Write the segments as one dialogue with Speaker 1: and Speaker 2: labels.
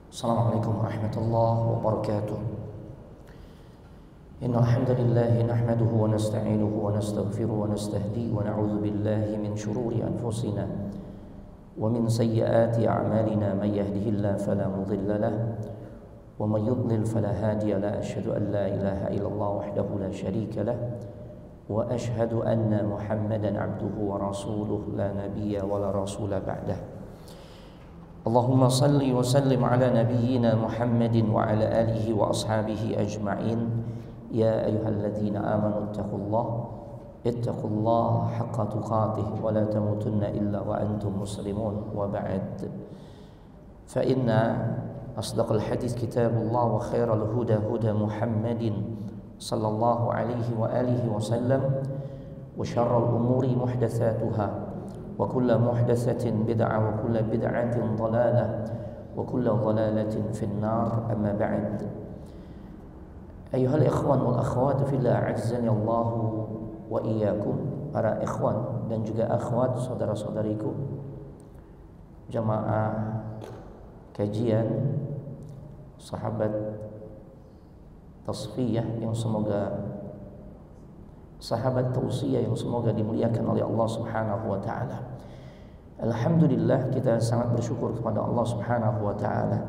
Speaker 1: Assalamualaikum warahmatullahi wabarakatuh. Innal hamdalillah nahmaduhu wa nasta'inuhu wa nastaghfiruhu wa nastahdihi wa na'udzu billahi min shururi anfusina wa min sayyiati a'malina may yahdihillahu fala mudilla lahu wa may yudlil fala hadiya lahu. Asyhadu an la ilaha illallah wahdahu la syarika lahu wa asyhadu anna Muhammadan 'abduhu wa rasuluhu la nabiyya wa la rasula ba'dahu. Allahumma salli wa sallim ala nabiyyina Muhammadin wa ala alihi wa ashabihi ajma'in. Ya ayyuhalladzina amanu ittaqullaha haqqa tuqatih wa la tamutunna illa wa antum muslimun wa ba'd. Fa inna asdaqal hadits kitabullah wa khairal huda huda Muhammadin sallallahu alaihi wa alihi wa sallam wa syarrul umuri muhdatsatuha wa kullu muhdatsatin bid'ah wa kullu bid'atin dhalalah wa kullu dhalalatin fin nar. Amma ba'd. Ayyuhal ikhwan wal akhwat fillah, azzani Allah wa iyyakum. Para ikhwan dan juga akhwat, saudara-saudariku, jamaah kajian sahabat tasfiyah yang semoga sahabat tausiyah yang semoga dimuliakan oleh Allah Subhanahu wa taala. Alhamdulillah, kita sangat bersyukur kepada Allah Subhanahu wa taala.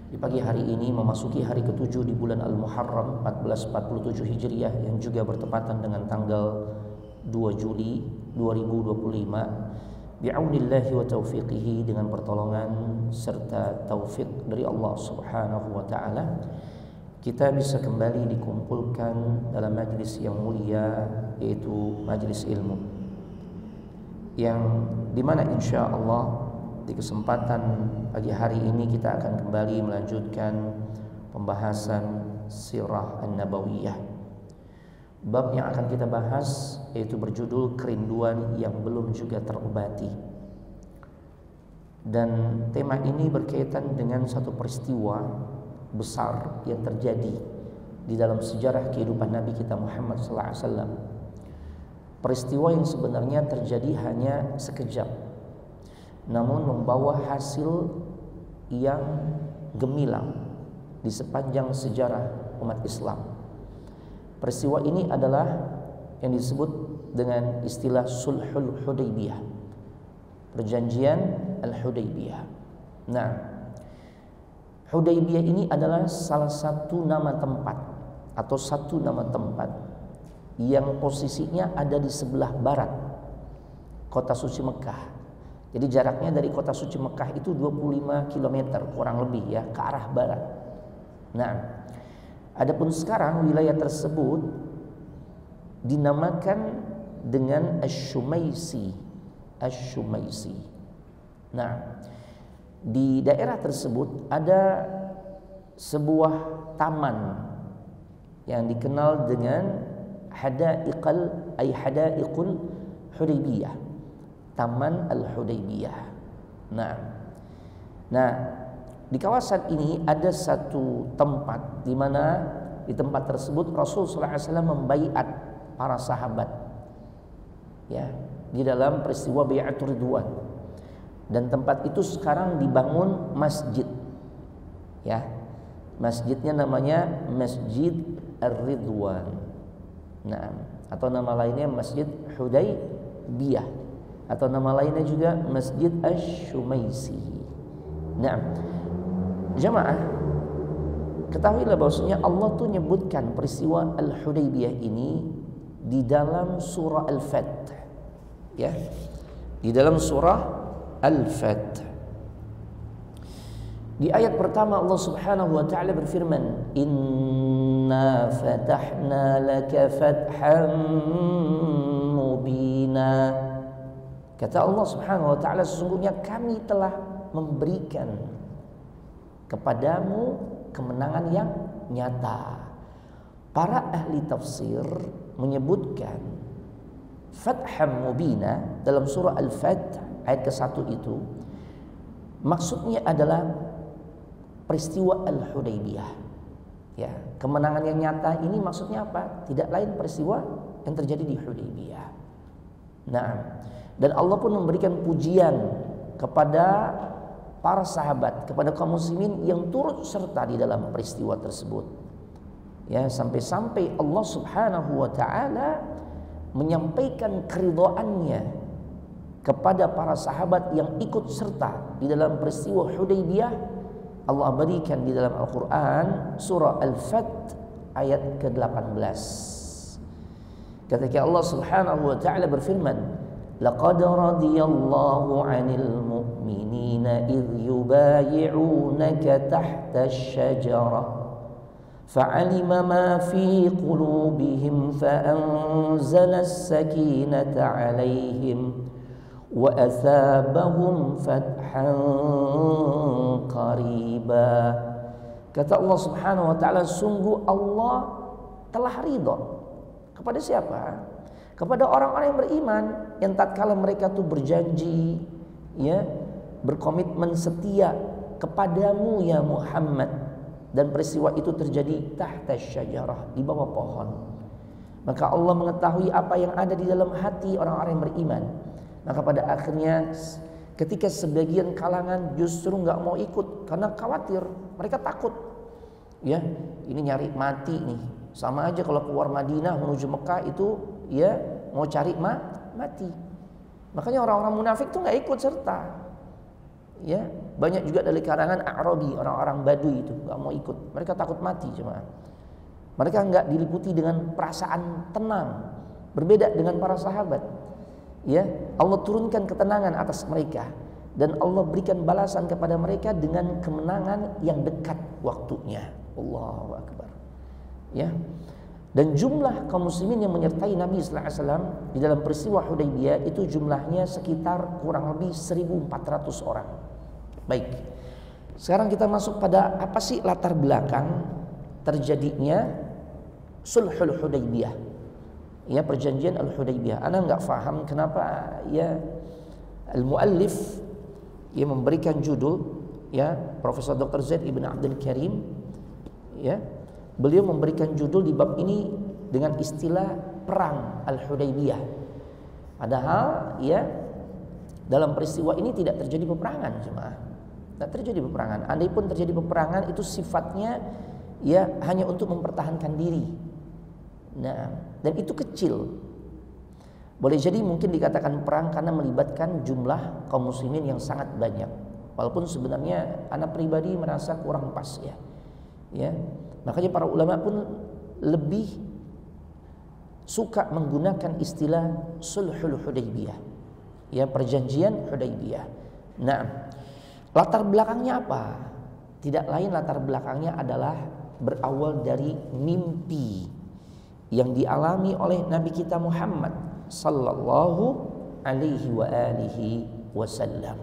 Speaker 1: Di pagi hari ini memasuki hari ke-7 di bulan Al-Muharram 1447 Hijriah yang juga bertepatan dengan tanggal 2 Juli 2025. Bi'aunillahi wa taufiqihi, dengan pertolongan serta taufik dari Allah Subhanahu wa taala, kita bisa kembali dikumpulkan dalam majlis yang mulia, yaitu majlis ilmu, yang dimana insya Allah di kesempatan pagi hari ini kita akan kembali melanjutkan pembahasan sirah an-nabawiyah. Bab yang akan kita bahas yaitu berjudul kerinduan yang belum juga terobati, dan tema ini berkaitan dengan satu peristiwa besar yang terjadi di dalam sejarah kehidupan Nabi kita Muhammad SAW. Peristiwa yang sebenarnya terjadi hanya sekejap, namun membawa hasil yang gemilang di sepanjang sejarah umat Islam. Peristiwa ini adalah yang disebut dengan istilah Sulhul Hudaybiyah, perjanjian Al-Hudaybiyah. Nah, Hudaybiyah ini adalah salah satu nama tempat atau satu nama tempat yang posisinya ada di sebelah barat kota suci Mekah. Jadi jaraknya dari kota suci Mekah itu 25 km kurang lebih ya, ke arah barat. Nah, adapun sekarang wilayah tersebut dinamakan dengan Asy-Syumaisi. Asy-Syumaisi. Nah, di daerah tersebut ada sebuah taman yang dikenal dengan Hadaiqul Hudaybiyah, Taman Al-Hudaybiyah. Nah, di kawasan ini ada satu tempat di mana di tempat tersebut Rasul sallallahu alaihi wasallam membaiat para sahabat ya, di dalam peristiwa Bai'atur Ridwan. Dan tempat itu sekarang dibangun masjid ya. Masjidnya namanya Masjid Ar-Ridwan. Nah, atau nama lainnya Masjid Hudaybiyah, atau nama lainnya juga Masjid Asy-Syumaisi. Nah, jamaah, ketahuilah bahwasanya Allah tuh nyebutkan peristiwa Al-Hudaybiyah ini di dalam surah Al-Fath ya. Di dalam surah Al-Fath. Di ayat pertama Allah Subhanahu wa taala berfirman, "Inna fatahna laka fathan mubina." Kata Allah Subhanahu wa taala, sesungguhnya kami telah memberikan kepadamu kemenangan yang nyata. Para ahli tafsir menyebutkan fatham mubina dalam surah Al-Fath ayat ke-1 itu maksudnya adalah peristiwa Al-Hudaybiyah ya. Kemenangan yang nyata ini maksudnya apa? Tidak lain peristiwa yang terjadi di Hudaybiyah. Nah, dan Allah pun memberikan pujian kepada para sahabat, kepada kaum muslimin yang turut serta di dalam peristiwa tersebut. Ya, sampai-sampai Allah Subhanahu wa taala menyampaikan keridhaannya kepada para sahabat yang ikut serta di dalam peristiwa Hudaybiyah. Allah berikan di dalam Al-Qur'an surah Al-Fath ayat ke-18. Ketika Allah Subhanahu wa taala berfirman, laqad radiyallahu 'anil mu'minina idh yubayi'unaka tahta asy-syajarah fa'alima ma fi qulubihim fa'anzala as-sakinata 'alaihim wa athabahum fathan qariba. Kata Allah Subhanahu wa taala, sungguh Allah telah ridha kepada siapa? Kepada orang-orang yang beriman, yang tatkala mereka tuh berjanji, ya, berkomitmen setia kepadamu ya Muhammad, dan peristiwa itu terjadi tahta syajarah, di bawah pohon. Maka Allah mengetahui apa yang ada di dalam hati orang-orang yang beriman. Maka pada akhirnya ketika sebagian kalangan justru nggak mau ikut karena khawatir, mereka takut, ya, ini nyari mati nih. Sama aja kalau keluar Madinah menuju Mekah itu, ya, mau cari mati. Makanya orang-orang munafik tuh nggak ikut serta. Ya, banyak juga dari kalangan Arabi, orang-orang Badui itu nggak mau ikut. Mereka takut mati, jemaah. Mereka nggak diliputi dengan perasaan tenang, berbeda dengan para sahabat. Ya, Allah turunkan ketenangan atas mereka dan Allah berikan balasan kepada mereka dengan kemenangan yang dekat waktunya. Allahu Akbar. Ya. Dan jumlah kaum muslimin yang menyertai Nabi sallallahu alaihi wasallam di dalam peristiwa Hudaybiyah itu jumlahnya sekitar kurang lebih 1.400 orang. Baik. Sekarang kita masuk pada apa sih latar belakang terjadinya Sulhul Hudaybiyah. Ya, perjanjian Al-Hudaybiyah. Ana enggak paham kenapa ya al-muallif yang memberikan judul, ya, Profesor Dr. Zaid Ibn Abdul Karim, ya, beliau memberikan judul di bab ini dengan istilah perang Al-Hudaybiyah. Padahal, ya, dalam peristiwa ini tidak terjadi peperangan, jemaah. Tidak terjadi peperangan. Andai pun terjadi peperangan, itu sifatnya, ya, hanya untuk mempertahankan diri. Nah, dan itu kecil. Boleh jadi mungkin dikatakan perang karena melibatkan jumlah kaum muslimin yang sangat banyak. Walaupun sebenarnya anak pribadi merasa kurang pas, ya. Ya. Makanya para ulama pun lebih suka menggunakan istilah Sulhul Hudaybiyah. Ya, perjanjian Hudaybiyah. Nah, latar belakangnya apa? Tidak lain latar belakangnya adalah berawal dari mimpi yang dialami oleh Nabi kita Muhammad sallallahu alaihi wa alihi wasallam.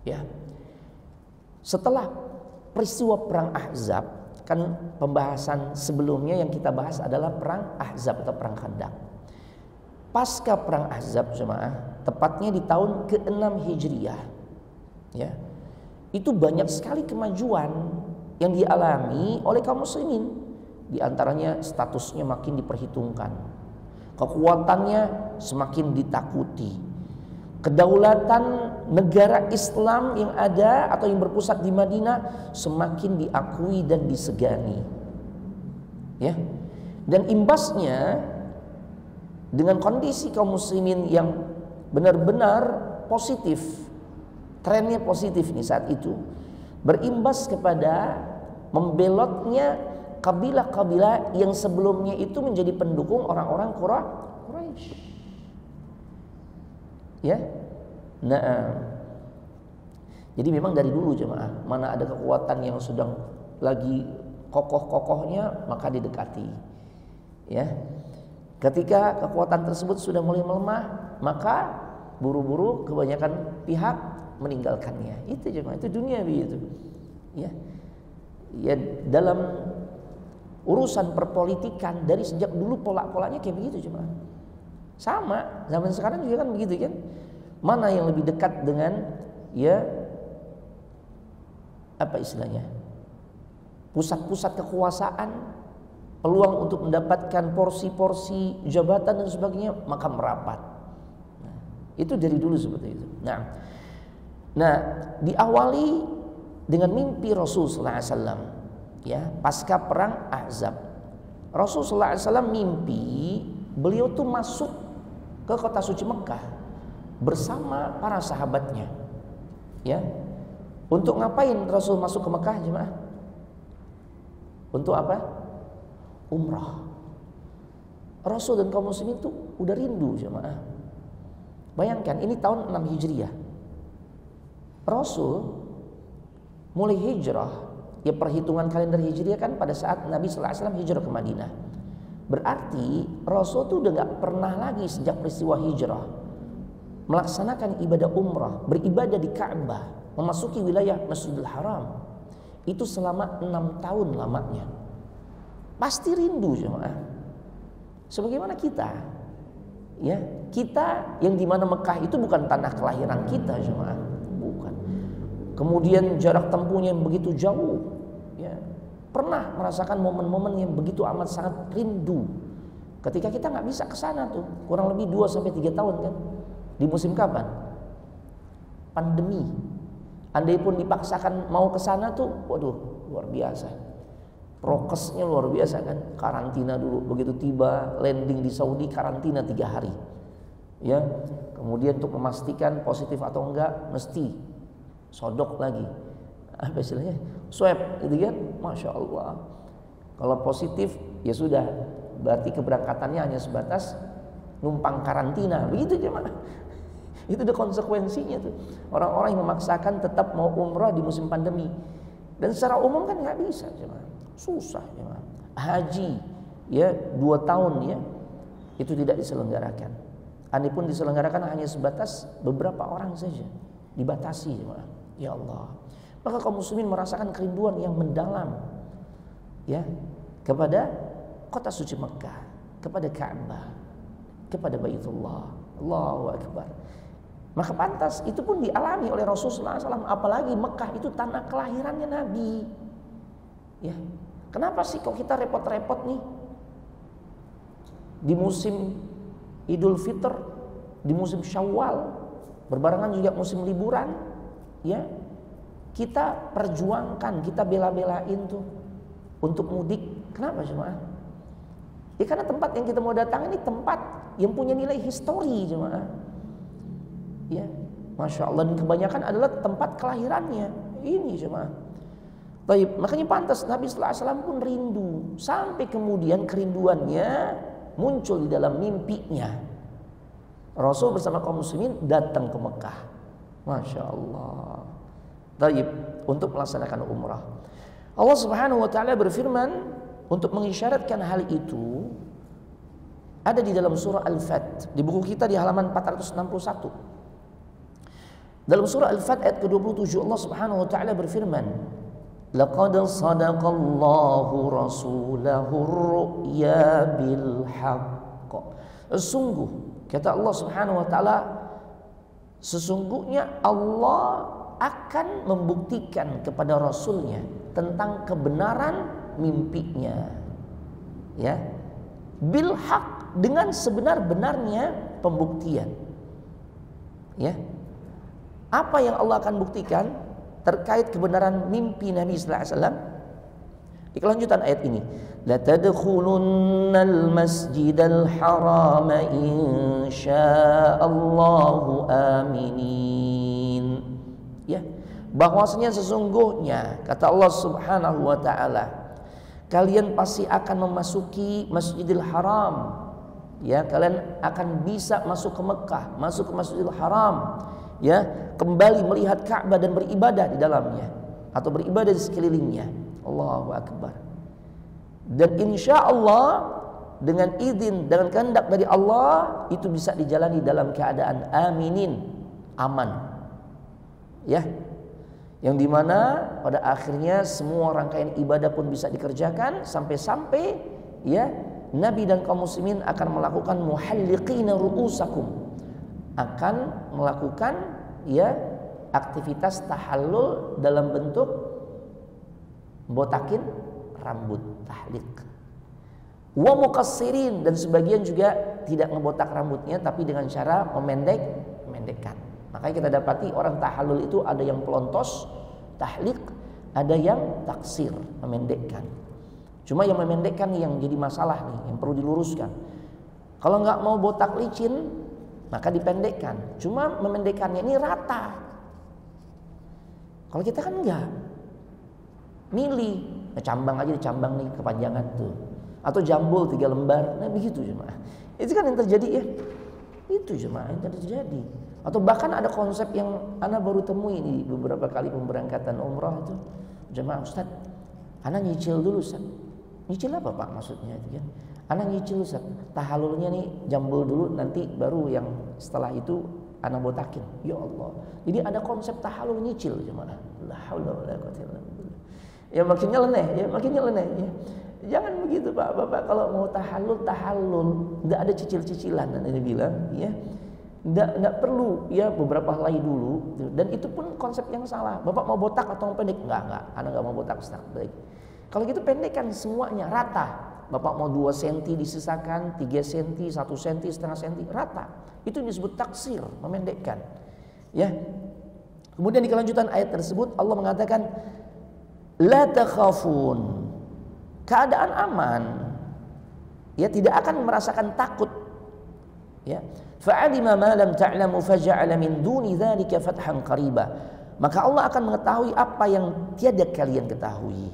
Speaker 1: Ya. Setelah peristiwa perang Ahzab, kan pembahasan sebelumnya yang kita bahas adalah perang Ahzab atau perang Khandaq. Pasca perang Ahzab, jemaah, tepatnya di tahun ke-6 Hijriah, ya, itu banyak sekali kemajuan yang dialami oleh kaum muslimin. Di antaranya statusnya makin diperhitungkan, kekuatannya semakin ditakuti, kedaulatan negara Islam yang ada atau yang berpusat di Madinah semakin diakui dan disegani. Ya. Dan imbasnya dengan kondisi kaum muslimin yang benar-benar positif, trennya positif nih saat itu, berimbas kepada membelotnya kabilah-kabilah yang sebelumnya itu menjadi pendukung orang-orang Quraisy. Ya. Nah, jadi memang dari dulu, jemaah, mana ada kekuatan yang sedang lagi kokoh-kokohnya maka didekati. Ya. Ketika kekuatan tersebut sudah mulai melemah, maka buru-buru kebanyakan pihak meninggalkannya. Itu, jemaah, itu dunia begitu. Ya. Ya, dalam urusan perpolitikan dari sejak dulu pola-polanya kayak begitu, jemaah. Sama, zaman sekarang juga kan begitu kan. Mana yang lebih dekat dengan, ya, apa istilahnya, pusat-pusat kekuasaan, peluang untuk mendapatkan porsi-porsi jabatan dan sebagainya, maka merapat. Nah, itu dari dulu seperti itu. Nah, Nah, diawali dengan mimpi Rasul sallallahu alaihi wasallam, ya, pasca perang Ahzab. Rasul sallallahu alaihi wasallam mimpi beliau tuh masuk ke kota suci Mekah bersama para sahabatnya. Ya. Untuk ngapain Rasul masuk ke Mekah, jemaah? Untuk apa? Umrah. Rasul dan kaum muslimin itu udah rindu, jemaah. Bayangkan ini tahun 6 Hijriah. Rasul mulai hijrah, ya perhitungan kalender Hijriah kan pada saat Nabi sallallahu alaihi wasallam hijrah ke Madinah. Berarti Rasul tuh udah gak pernah lagi sejak peristiwa hijrah melaksanakan ibadah umrah, beribadah di Ka'bah, memasuki wilayah Masjidil Haram. Itu selama 6 tahun lamanya. Pasti rindu, jemaah. Sebagaimana kita, ya, kita yang dimana Mekah itu bukan tanah kelahiran kita, jemaah, bukan. Kemudian jarak tempuhnya yang begitu jauh, ya, pernah merasakan momen-momen yang begitu amat sangat rindu. Ketika kita nggak bisa ke sana tuh, kurang lebih 2-3 tahun kan, di musim kapan? Pandemi. Andai pun dipaksakan mau ke sana tuh, waduh, luar biasa. Prokesnya luar biasa kan, karantina dulu, begitu tiba landing di Saudi karantina 3 hari. Ya, kemudian untuk memastikan positif atau enggak mesti sodok lagi. Apa istilahnya? Swab, gitu kan? Masya Allah. Kalau positif ya sudah, berarti keberangkatannya hanya sebatas numpang karantina, begitu jemaah. Itu ada konsekuensinya tuh. Orang-orang yang memaksakan tetap mau umrah di musim pandemi. Dan secara umum kan nggak bisa, jemaah. Susah, jemaah. Haji ya 2 tahun ya itu tidak diselenggarakan. Andai pun diselenggarakan hanya sebatas beberapa orang saja, dibatasi, jemaah. Ya Allah. Maka kaum muslimin merasakan kerinduan yang mendalam, ya, kepada kota suci Mekah, kepada Ka'bah, kepada Baitullah. Allahu Akbar. Maka pantas itu pun dialami oleh Rasulullah SAW. Apalagi Mekah itu tanah kelahirannya Nabi. Ya, kenapa sih kok kita repot-repot nih di musim Idul Fitr, di musim Syawal, berbarengan juga musim liburan, ya, kita perjuangkan, kita bela-belain tuh untuk mudik. Kenapa jemaah? Ya karena tempat yang kita mau datang ini tempat yang punya nilai histori, jemaah. Ya, Masya Allah, dan kebanyakan adalah tempat kelahirannya. Ini jemaah. Baik, makanya pantas Nabi sallallahu alaihi wasallam pun rindu, sampai kemudian kerinduannya muncul di dalam mimpinya. Rasul bersama kaum muslimin datang ke Mekah. Masya Allah. Baik, untuk melaksanakan umrah. Allah Subhanahu wa taala berfirman untuk mengisyaratkan hal itu ada di dalam surah Al-Fat, di buku kita di halaman 461. Dalam surah Al-Fat ayat ke-27 Allah Subhanahu wa taala berfirman, "Laqad sadaqallahu rasulahu ar-ru'ya bil haqq." Sungguh kata Allah Subhanahu wa taala, sesungguhnya Allah akan membuktikan kepada Rasulnya tentang kebenaran mimpinya, ya, bil haq, dengan sebenar-benarnya pembuktian. Ya, apa yang Allah akan buktikan terkait kebenaran mimpi Nabi sallallahu alaihi wasallam? Di kelanjutan ayat ini, la tadkhulunnal masjidal haram insyaallahu aminin. Ya, bahwasanya sesungguhnya kata Allah Subhanahu wa taala, kalian pasti akan memasuki Masjidil Haram. Ya, kalian akan bisa masuk ke Mekah, masuk ke Masjidil Haram, ya, kembali melihat Ka'bah dan beribadah di dalamnya atau beribadah di sekelilingnya. Allahu Akbar. Dan insya Allah dengan izin, dengan kehendak dari Allah, itu bisa dijalani dalam keadaan aminin, aman. Ya, yang dimana pada akhirnya semua rangkaian ibadah pun bisa dikerjakan sampai-sampai ya Nabi dan kaum muslimin akan melakukan muhalliqina ru'usakum, akan melakukan ya aktivitas tahallul dalam bentuk botakin rambut, tahliq. Wa muqassirin, dan sebagian juga tidak ngebotak rambutnya tapi dengan cara memendekkan. Makanya kita dapati orang tahallul itu ada yang pelontos, tahliq, ada yang taksir, memendekkan. Cuma yang memendekkan yang jadi masalah nih, yang perlu diluruskan. Kalau nggak mau botak licin, maka dipendekkan. Cuma memendekkannya ini rata. Kalau kita kan enggak, milih, cambang aja dicambang nih kepanjangan tuh, atau jambul 3 lembar, nah begitu jemaah. Itu kan yang terjadi ya, itu jemaah yang terjadi. Atau bahkan ada konsep yang ana baru temui di beberapa kali pemberangkatan umrah itu, jemaah, Ustaz, ana nyicil dulu Ustaz. Nyicil apa Pak maksudnya itu kan? Ana nyicil Ustaz, tahallulnya nih jambul dulu, nanti baru yang setelah itu ana botakin. Ya Allah. Jadi ada konsep tahallul nyicil jemaah. La haula wala quwwata illa billah. Ya makin nyeleneh ya. Jangan begitu Pak. Bapak kalau mau tahallul, enggak ada cicil-cicilan dan ini bilang ya. Enggak perlu ya beberapa helai dulu, dan itu pun konsep yang salah. Bapak mau botak atau mau pendek? Enggak. Ana enggak mau botak Ustaz. Baik. Kalau gitu pendekkan semuanya rata. Bapak mau 2 cm disisakan, 3 cm, 1 cm, setengah cm, rata. Itu disebut taksir, memendekkan. Ya. Kemudian di kelanjutan ayat tersebut Allah mengatakan la takhafun. Keadaan aman. Ya, tidak akan merasakan takut. Ya. Fa'alima ma lam ta'lamu faja'ala min duni dzalika fathan qariba. Maka Allah akan mengetahui apa yang tiada kalian ketahui.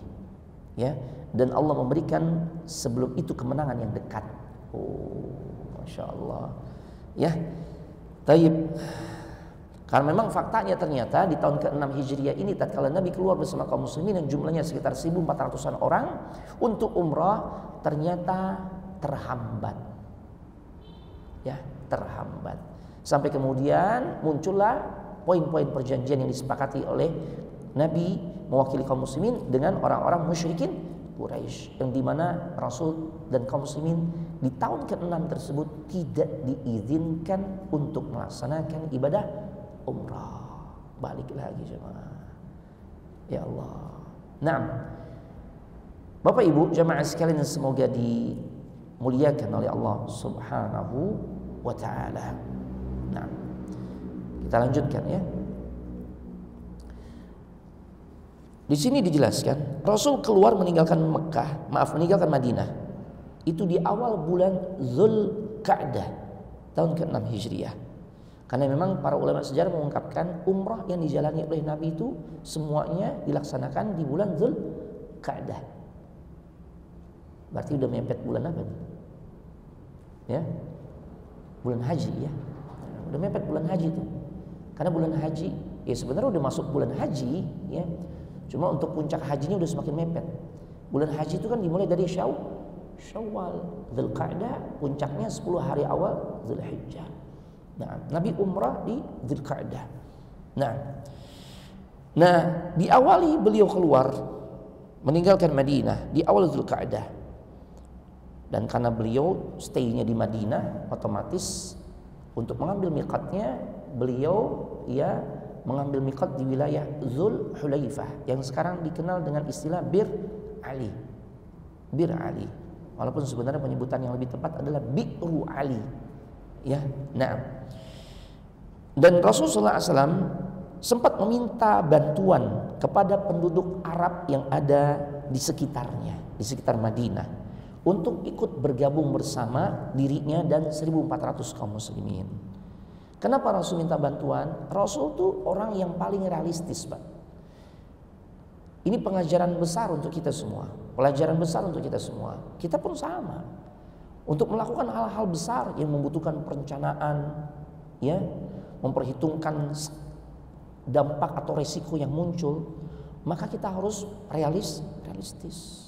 Speaker 1: Ya. Dan Allah memberikan sebelum itu kemenangan yang dekat. Oh, Masya Allah. Ya, taib. Karena memang faktanya ternyata di tahun ke-6 Hijriah ini tatkala Nabi keluar bersama kaum muslimin yang jumlahnya sekitar 1.400-an orang untuk umrah, ternyata terhambat. Ya, terhambat. Sampai kemudian muncullah poin-poin perjanjian yang disepakati oleh Nabi mewakili kaum muslimin dengan orang-orang musyrikin Quraisy, yang dimana Rasul dan kaum muslimin di tahun ke-6 tersebut tidak diizinkan untuk melaksanakan ibadah umrah. Balik lagi jemaah. Ya Allah. Nah, Bapak Ibu jemaah sekalian, semoga dimuliakan oleh Allah Subhanahu wa taala. Nah, kita lanjutkan ya. Di sini dijelaskan Rasul keluar meninggalkan Madinah itu di awal bulan Dzulqa'dah tahun ke-6 Hijriah. Karena memang para ulama sejarah mengungkapkan umrah yang dijalani oleh Nabi itu semuanya dilaksanakan di bulan Dzulqa'dah. Berarti udah mepet bulan apa nih? Ya. Bulan haji ya. Udah mepet bulan haji itu. Karena bulan haji ya sebenarnya udah masuk bulan haji ya. Cuma untuk puncak hajinya udah semakin mepet. Bulan haji itu kan dimulai dari Syawal, Dzulqa'dah, puncaknya 10 hari awal Dzulhijjah. Nah, Nabi umrah di Dzulqa'dah. Nah, diawali beliau keluar meninggalkan Madinah di awal Dzulqa'dah. Dan karena beliau stay-nya di Madinah, otomatis untuk mengambil miqatnya beliau ya mengambil miqat di wilayah Dzulhulaifah yang sekarang dikenal dengan istilah Bir Ali. Walaupun sebenarnya penyebutan yang lebih tepat adalah Bi'ru Ali. Ya, nah. Dan Rasulullah SAW sempat meminta bantuan kepada penduduk Arab yang ada di sekitarnya, di sekitar Madinah, untuk ikut bergabung bersama dirinya dan 1.400 kaum muslimin. Kenapa Rasul minta bantuan? Rasul tuh orang yang paling realistis, Pak. Ini pengajaran besar untuk kita semua, pelajaran besar untuk kita semua. Kita pun sama. Untuk melakukan hal-hal besar yang membutuhkan perencanaan, ya, memperhitungkan dampak atau resiko yang muncul, maka kita harus realistis.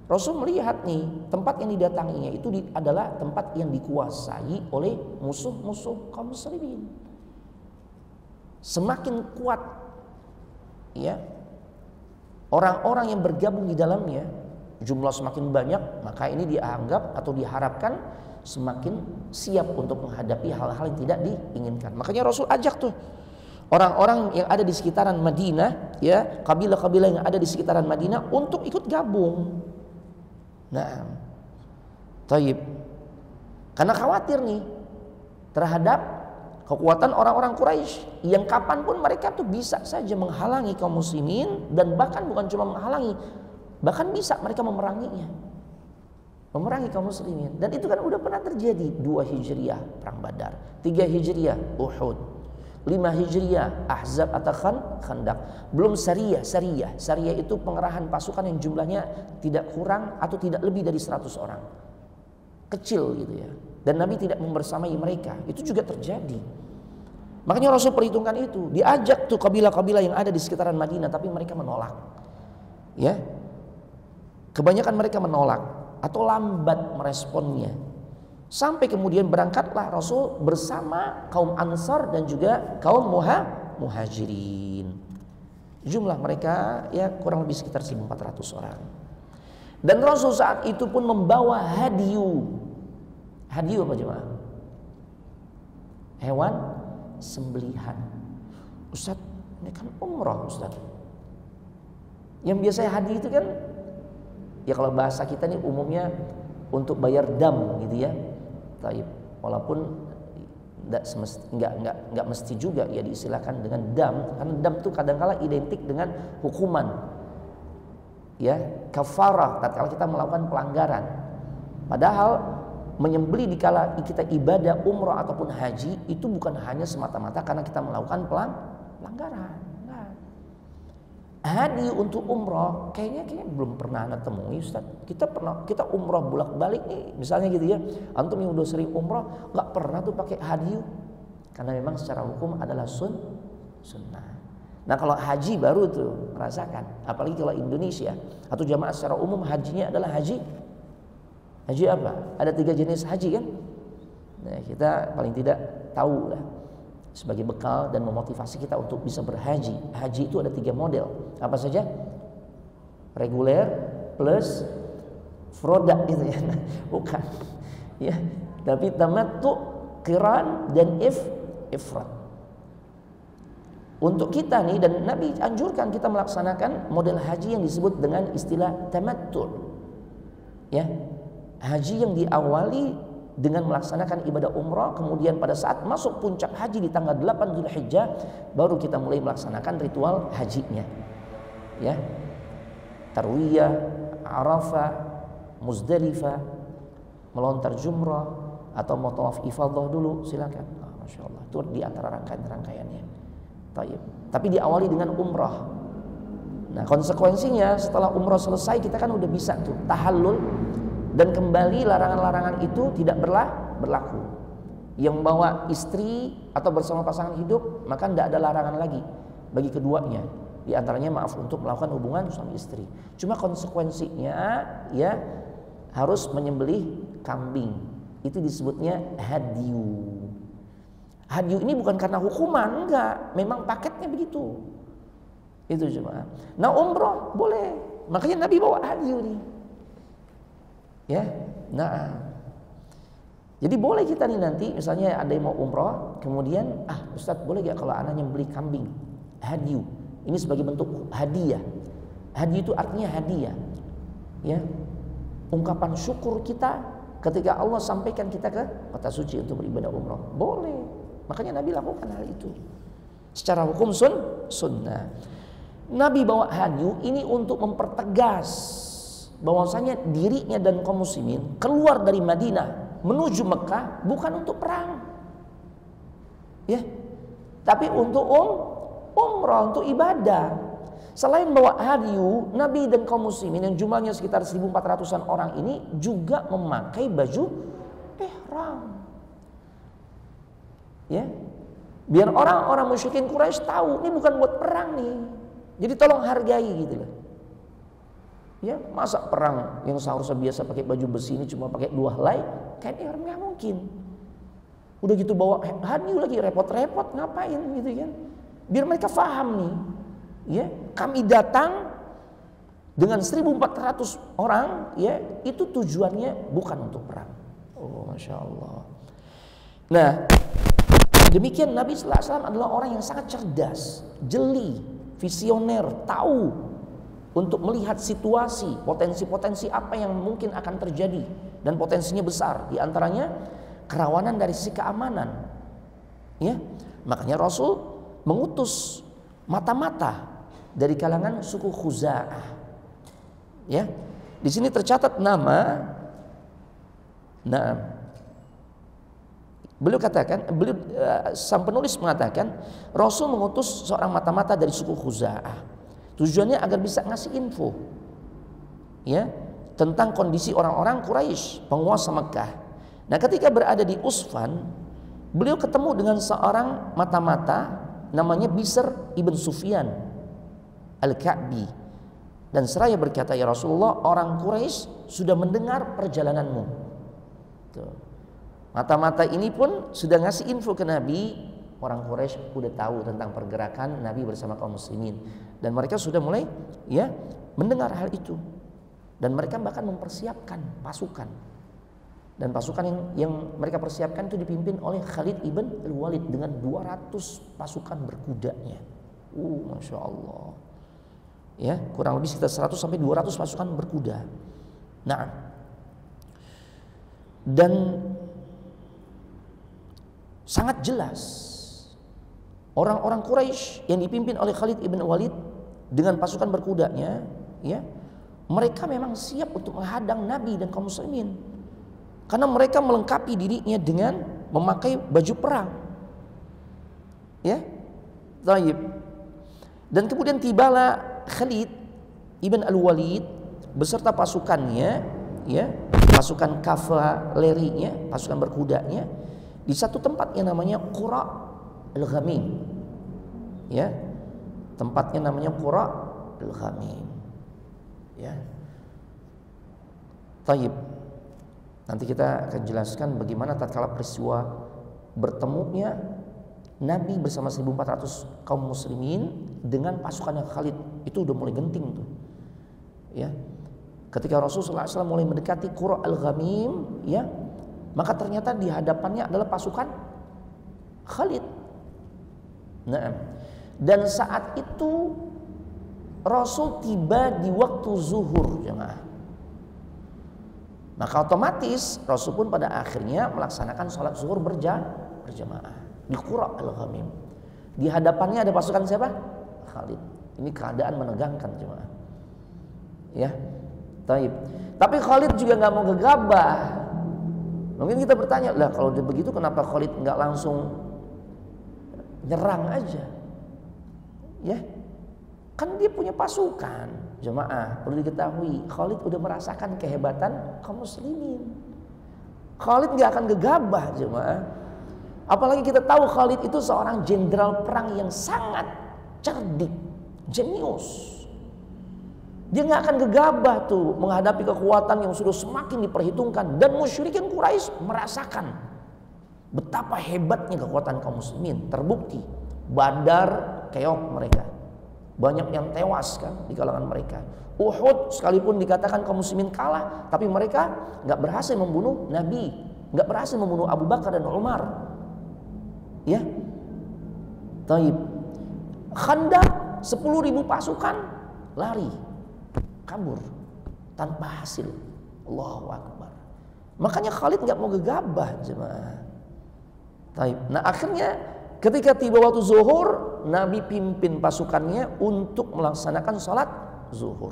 Speaker 1: Rasul melihat nih tempat yang didatanginya itu adalah tempat yang dikuasai oleh musuh-musuh kaum muslimin. Semakin kuat ya orang-orang yang bergabung di dalamnya, jumlah semakin banyak, maka ini dianggap atau diharapkan semakin siap untuk menghadapi hal-hal yang tidak diinginkan. Makanya Rasul ajak tuh orang-orang yang ada di sekitaran Madinah, ya, kabilah-kabilah yang ada di sekitaran Madinah untuk ikut gabung. Nah, taib. Karena khawatir nih terhadap kekuatan orang-orang Quraisy yang kapanpun mereka tuh bisa saja menghalangi kaum muslimin, dan bahkan bukan cuma menghalangi, bahkan bisa mereka memeranginya, memerangi kaum muslimin. Dan itu kan udah pernah terjadi. 2 Hijriah perang Badar, 3 Hijriah Uhud, 5 Hijriah Ahzab atau Khandaq. Belum Sariyah itu pengerahan pasukan yang jumlahnya tidak kurang atau tidak lebih dari 100 orang, kecil gitu ya. Dan Nabi tidak membersamai mereka. Itu juga terjadi. Makanya Rasul perhitungkan itu. Diajak tuh kabilah-kabilah yang ada di sekitaran Madinah, tapi mereka menolak. Ya, kebanyakan mereka menolak atau lambat meresponnya. Sampai kemudian berangkatlah Rasul bersama kaum Ansar dan juga kaum Muhajirin. Jumlah mereka ya kurang lebih sekitar 1.400 orang. Dan Rasul saat itu pun membawa hadiyu. Hadiyu apa jemaah? Hewan sembelihan. Ustaz, ini kan umrah Ustaz. Yang biasanya hadiah itu kan, ya kalau bahasa kita nih umumnya untuk bayar dam gitu ya. Taib. Walaupun nggak mesti juga ya diistilahkan dengan dam, karena dam itu kadangkala identik dengan hukuman. Ya, kafarah tatkala kita melakukan pelanggaran. Padahal menyembelih dikala kita ibadah umrah ataupun haji itu bukan hanya semata-mata karena kita melakukan pelanggaran. Nah, hadi untuk umrah kayaknya belum pernah anda temui Ustaz. Kita umrah bolak-balik nih misalnya gitu ya. Antum yang udah sering umrah nggak pernah tuh pakai hadi, karena memang secara hukum adalah sunnah. Nah kalau haji baru tuh merasakan, apalagi kalau Indonesia atau jamaah secara umum hajinya adalah haji apa? Ada 3 jenis haji kan? Nah, kita paling tidak tahu lah sebagai bekal dan memotivasi kita untuk bisa berhaji. Haji itu ada 3 model. Apa saja? Reguler plus froda gitu ya. Bukan. Ya, tapi tamattu, qiran dan ifrad. Untuk kita nih, dan Nabi anjurkan kita melaksanakan model haji yang disebut dengan istilah tamattu. Ya. Haji yang diawali dengan melaksanakan ibadah umrah, kemudian pada saat masuk puncak haji di tanggal 8 Dzulhijjah baru kita mulai melaksanakan ritual hajinya. Ya. Tarwiyah, Arafah, Muzdalifah, melontar jumrah atau mau tawaf ifadah dulu, silakan. Masya Allah, itu di antara rangkaian-rangkaiannya. Tapi diawali dengan umrah. Nah, konsekuensinya setelah umrah selesai kita kan udah bisa tuh tahallul, dan kembali larangan-larangan itu tidak berlaku. Yang bawa istri atau bersama pasangan hidup, maka tidak ada larangan lagi bagi keduanya. Di antaranya maaf untuk melakukan hubungan suami istri. Cuma konsekuensinya ya harus menyembelih kambing. Itu disebutnya hadiyu. Hadiyu ini bukan karena hukuman, enggak, memang paketnya begitu. Itu cuma. Nah umroh boleh, makanya Nabi bawa hadiyu nih. Ya, nah, jadi boleh kita nih nanti misalnya ada yang mau umroh, kemudian Ustadz boleh gak kalau anak nyembelih kambing, hadiyu, ini sebagai bentuk hadiah. Hadiah itu artinya hadiah, ya, ungkapan syukur kita ketika Allah sampaikan kita ke kota suci untuk beribadah umroh, boleh. Makanya Nabi lakukan hal itu. Secara hukum sunnah. Nabi bawa hadiyu ini untuk mempertegas bahwasanya dirinya dan kaum muslimin keluar dari Madinah menuju Mekah bukan untuk perang, ya, tapi untuk umrah, untuk ibadah. Selain bawa hadiyu, Nabi dan kaum muslimin yang jumlahnya sekitar 1.400-an orang ini juga memakai baju ihram, ya, biar orang-orang musyrikin Quraisy tahu ini bukan buat perang nih, jadi tolong hargai gitu loh. Ya, masa perang yang seharusnya biasa pakai baju besi ini cuma pakai 2 helai, kain ihram nggak mungkin. Udah gitu bawa hadiyu lagi repot-repot ngapain gitu kan? Biar mereka paham nih, ya, kami datang dengan 1.400 orang, ya, itu tujuannya bukan untuk perang. Oh, masya Allah. Nah, demikian Nabi Sallallahu Alaihi Wasallam adalah orang yang sangat cerdas, jeli, visioner, tahu untuk melihat situasi, potensi-potensi apa yang mungkin akan terjadi dan potensinya besar. Di antaranya kerawanan dari sisi keamanan. Ya, makanya Rasul mengutus mata-mata dari kalangan suku Khuza'ah. Ya, di sini tercatat nama. Nah, sang penulis mengatakan Rasul mengutus seorang mata-mata dari suku Khuza'ah. Tujuannya agar bisa ngasih info, ya, tentang kondisi orang-orang Quraisy, penguasa Mekah. Nah, ketika berada di Usfan, beliau ketemu dengan seorang mata-mata namanya Bisr ibn Sufyan Al-Ka'bi, dan seraya berkata, ya Rasulullah, orang Quraisy sudah mendengar perjalananmu. Tuh. Mata-mata ini pun sudah ngasih info ke Nabi, orang Quraisy udah tahu tentang pergerakan Nabi bersama kaum muslimin, dan mereka sudah mulai ya mendengar hal itu, dan mereka bahkan mempersiapkan pasukan. Dan pasukan yang mereka persiapkan itu dipimpin oleh Khalid ibn Al-Walid dengan 200 pasukan berkudanya. Masya Allah. Ya, kurang lebih sekitar 100 sampai 200 pasukan berkuda. Nah, dan sangat jelas orang-orang Quraisy yang dipimpin oleh Khalid ibn Al-Walid dengan pasukan berkudanya, ya, mereka memang siap untuk menghadang Nabi dan kaum muslimin. Karena mereka melengkapi dirinya dengan memakai baju perang. Ya. Baik. Dan kemudian tibalah Khalid ibn Al-Walid beserta pasukannya, ya, pasukan kavalerinya, pasukan berkudanya di satu tempat yang namanya Qura Al-Ghamim. Ya. Tempatnya namanya Qura Al-Ghamim. Ya. Baik. Nanti kita akan jelaskan bagaimana tatkala peristiwa bertemunya Nabi bersama 1.400 kaum muslimin dengan pasukannya Khalid. Itu udah mulai genting tuh. Ya. Ketika Rasulullah SAW mulai mendekati Qura Al-Ghamim, ya, maka ternyata di hadapannya adalah pasukan Khalid. Nah, dan saat itu Rasul tiba di waktu zuhur, jemaah. Maka otomatis Rasul pun pada akhirnya melaksanakan sholat zuhur berjamaah di Qura Al-Ghamim. Di hadapannya ada pasukan siapa? Khalid. Ini keadaan menegangkan, jemaah. Ya, taib. Tapi Khalid juga nggak mau gegabah. Mungkin kita bertanya, lah kalau begitu kenapa Khalid nggak langsung nyerang aja? Ya, kan dia punya pasukan. Jemaah, perlu diketahui, Khalid udah merasakan kehebatan kaum muslimin. Khalid nggak akan gegabah, jemaah. Apalagi kita tahu Khalid itu seorang jenderal perang yang sangat cerdik, jenius. Dia nggak akan gegabah tuh menghadapi kekuatan yang sudah semakin diperhitungkan, dan musyrikin Quraisy merasakan betapa hebatnya kekuatan kaum muslimin. Terbukti Badar keok mereka. Banyak yang tewas kan di kalangan mereka. Uhud sekalipun dikatakan kaum muslimin kalah, tapi mereka nggak berhasil membunuh Nabi, nggak berhasil membunuh Abu Bakar dan Umar. Ya, taib. Khandaq 10.000 pasukan lari, kabur tanpa hasil. Allahu Akbar. Makanya Khalid nggak mau gegabah, jemaah. Taib. Nah, akhirnya ketika tiba waktu zuhur, Nabi pimpin pasukannya untuk melaksanakan sholat zuhur.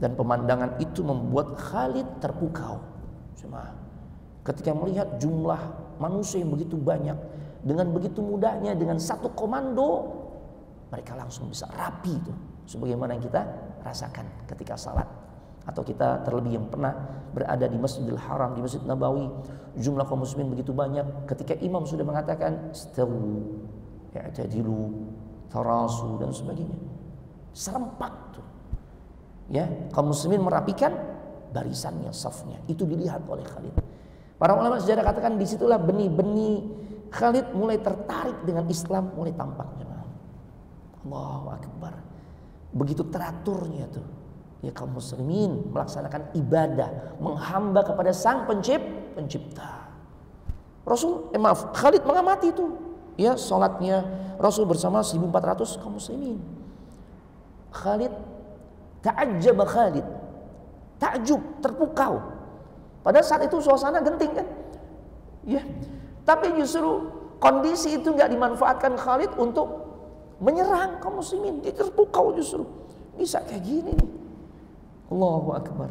Speaker 1: Dan pemandangan itu membuat Khalid terpukau. Ketika melihat jumlah manusia yang begitu banyak, dengan begitu mudahnya, dengan satu komando, mereka langsung bisa rapi itu. Sebagaimana yang kita rasakan ketika salat. Atau kita terlebih yang pernah berada di Masjidil Haram, di Masjid Nabawi, jumlah kaum muslimin begitu banyak, ketika imam sudah mengatakan istawu, i'tadilu, tarasu, dan sebagainya, serempak tuh, ya, kaum muslimin merapikan barisannya, safnya. Itu dilihat oleh Khalid. Para ulama sejarah katakan disitulah benih-benih Khalid mulai tertarik dengan Islam, mulai tampak. Allahu Akbar. Begitu teraturnya tuh, ya, kaum muslimin melaksanakan ibadah, menghamba kepada sang pencipta. Khalid mengamati itu, ya, salatnya Rasul bersama 1.400 kaum muslimin. Khalid takjub, terpukau. Pada saat itu suasana genting kan, ya. Tapi justru kondisi itu nggak dimanfaatkan Khalid untuk menyerang kaum muslimin. Dia terpukau justru. Bisa kayak gini nih. Allahu Akbar.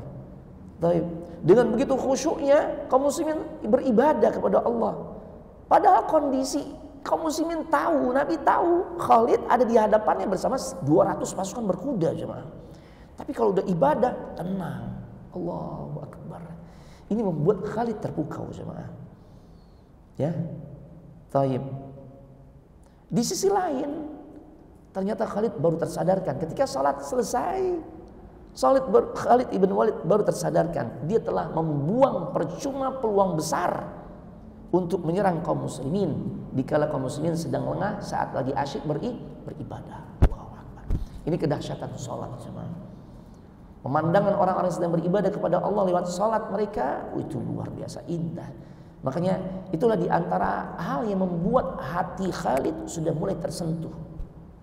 Speaker 1: Baik. Dengan begitu khusyuknya kaum muslimin beribadah kepada Allah. Padahal kondisi kaum muslimin tahu, Nabi tahu Khalid ada di hadapannya bersama 200 pasukan berkuda jemaah. Tapi kalau udah ibadah tenang. Allahu Akbar. Ini membuat Khalid terpukau jemaah. Ya. Taib. Di sisi lain, ternyata Khalid baru tersadarkan ketika salat selesai. Khalid ibn Walid baru tersadarkan dia telah membuang percuma peluang besar untuk menyerang kaum muslimin dikala kaum muslimin sedang lengah saat lagi asyik beribadah. Allahu Akbar. Ini kedahsyatan salat jemaah. Pemandangan orang-orang yang sedang beribadah kepada Allah lewat salat mereka itu luar biasa indah. Makanya itulah diantara hal yang membuat hati Khalid sudah mulai tersentuh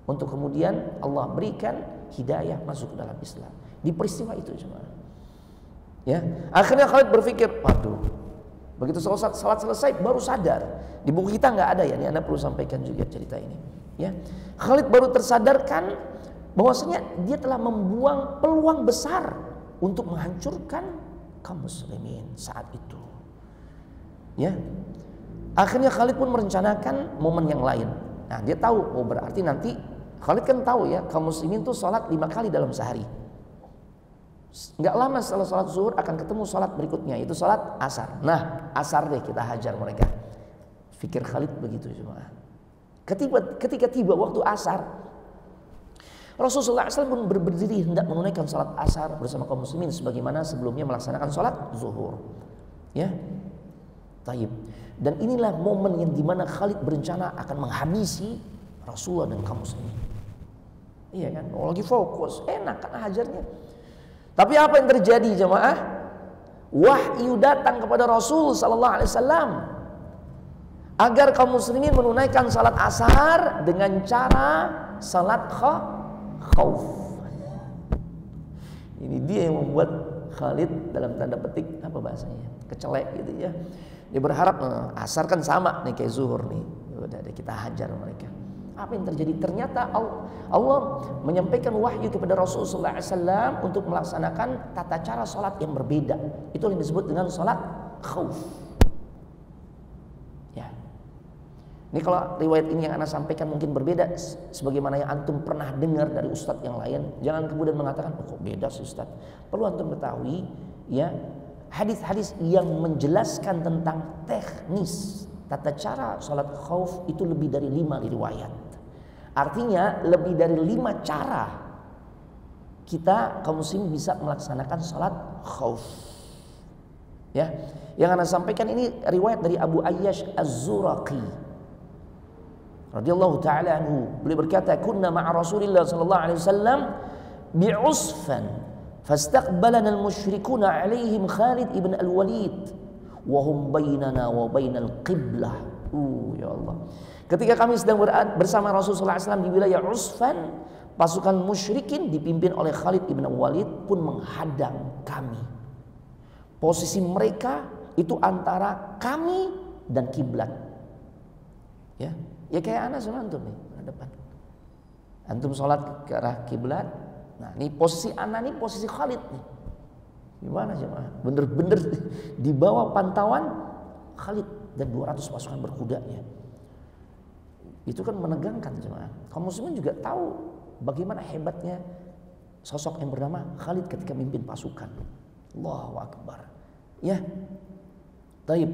Speaker 1: untuk kemudian Allah berikan hidayah masuk ke dalam Islam di peristiwa itu jemaah. Ya, akhirnya Khalid berpikir, waduh, begitu salat selesai baru sadar. Di buku kita nggak ada ya, ini Anda perlu sampaikan juga cerita ini. Ya, Khalid baru tersadarkan bahwasanya dia telah membuang peluang besar untuk menghancurkan kaum muslimin saat itu. Ya, akhirnya Khalid pun merencanakan momen yang lain. Nah, dia tahu, oh berarti nanti Khalid kan tahu ya, kaum muslimin tuh sholat 5 kali dalam sehari. Nggak lama setelah sholat zuhur akan ketemu sholat berikutnya, itu sholat asar. Nah, asar deh kita hajar mereka. Fikir Khalid begitu jemaah. Ketika tiba waktu asar, Rasulullah SAW pun berdiri hendak menunaikan sholat asar bersama kaum muslimin sebagaimana sebelumnya melaksanakan sholat zuhur. Ya. Taib. Dan inilah momen yang dimana Khalid berencana akan menghabisi Rasulullah dan kaum muslimin. Iya kan? Oh, lagi fokus, enak kan hajarnya. Tapi apa yang terjadi jemaah? Wahyu datang kepada Rasul sallallahu alaihi wasallam agar kaum muslimin menunaikan salat asar dengan cara salat khauf. Ini dia yang membuat Khalid dalam tanda petik apa bahasanya? Kecelek gitu ya. Dia berharap asar kan sama nih kayak zuhur nih. Udah deh kita hajar mereka. Apa yang terjadi? Ternyata Allah menyampaikan wahyu kepada Rasulullah SAW untuk melaksanakan tata cara sholat yang berbeda. Itu yang disebut dengan sholat khauf. Ya. Ini kalau riwayat ini yang Anda sampaikan mungkin berbeda sebagaimana yang antum pernah dengar dari ustadz yang lain. Jangan kemudian mengatakan, oh kok beda sih ustadz. Perlu antum ketahui ya, hadis-hadis yang menjelaskan tentang teknis tata cara sholat khauf itu lebih dari 5 riwayat. Artinya lebih dari 5 cara kita kaum muslim bisa melaksanakan sholat khauf. Ya, yang Anda sampaikan ini riwayat dari Abu Ayyash Az-Zuraqi radhiyallahu taala anhu. Beliau berkata, "Kunna ma'a Rasulillah sallallahu alaihi wasallam bi'usfan fastaqbalana al-musyrikuna 'alaihim Khalid ibn al-Walid wa hum bainana wa bainal qiblah." Ya Allah. Ketika kami sedang bersama Rasulullah SAW di wilayah Usfan, pasukan musyrikin dipimpin oleh Khalid ibn Walid pun menghadang kami. Posisi mereka itu antara kami dan kiblat. Ya, ya kayak anak sama antum nih, depan. Antum sholat ke arah kiblat. Nah, ini posisi anak nih, posisi Khalid nih. Gimana jemaah? Bener-bener di bawah pantauan Khalid dan 200 pasukan berkudanya. Itu kan menegangkan jemaah. Kaum muslimin juga tahu bagaimana hebatnya sosok yang bernama Khalid ketika memimpin pasukan. Allahu Akbar. Ya. Taib.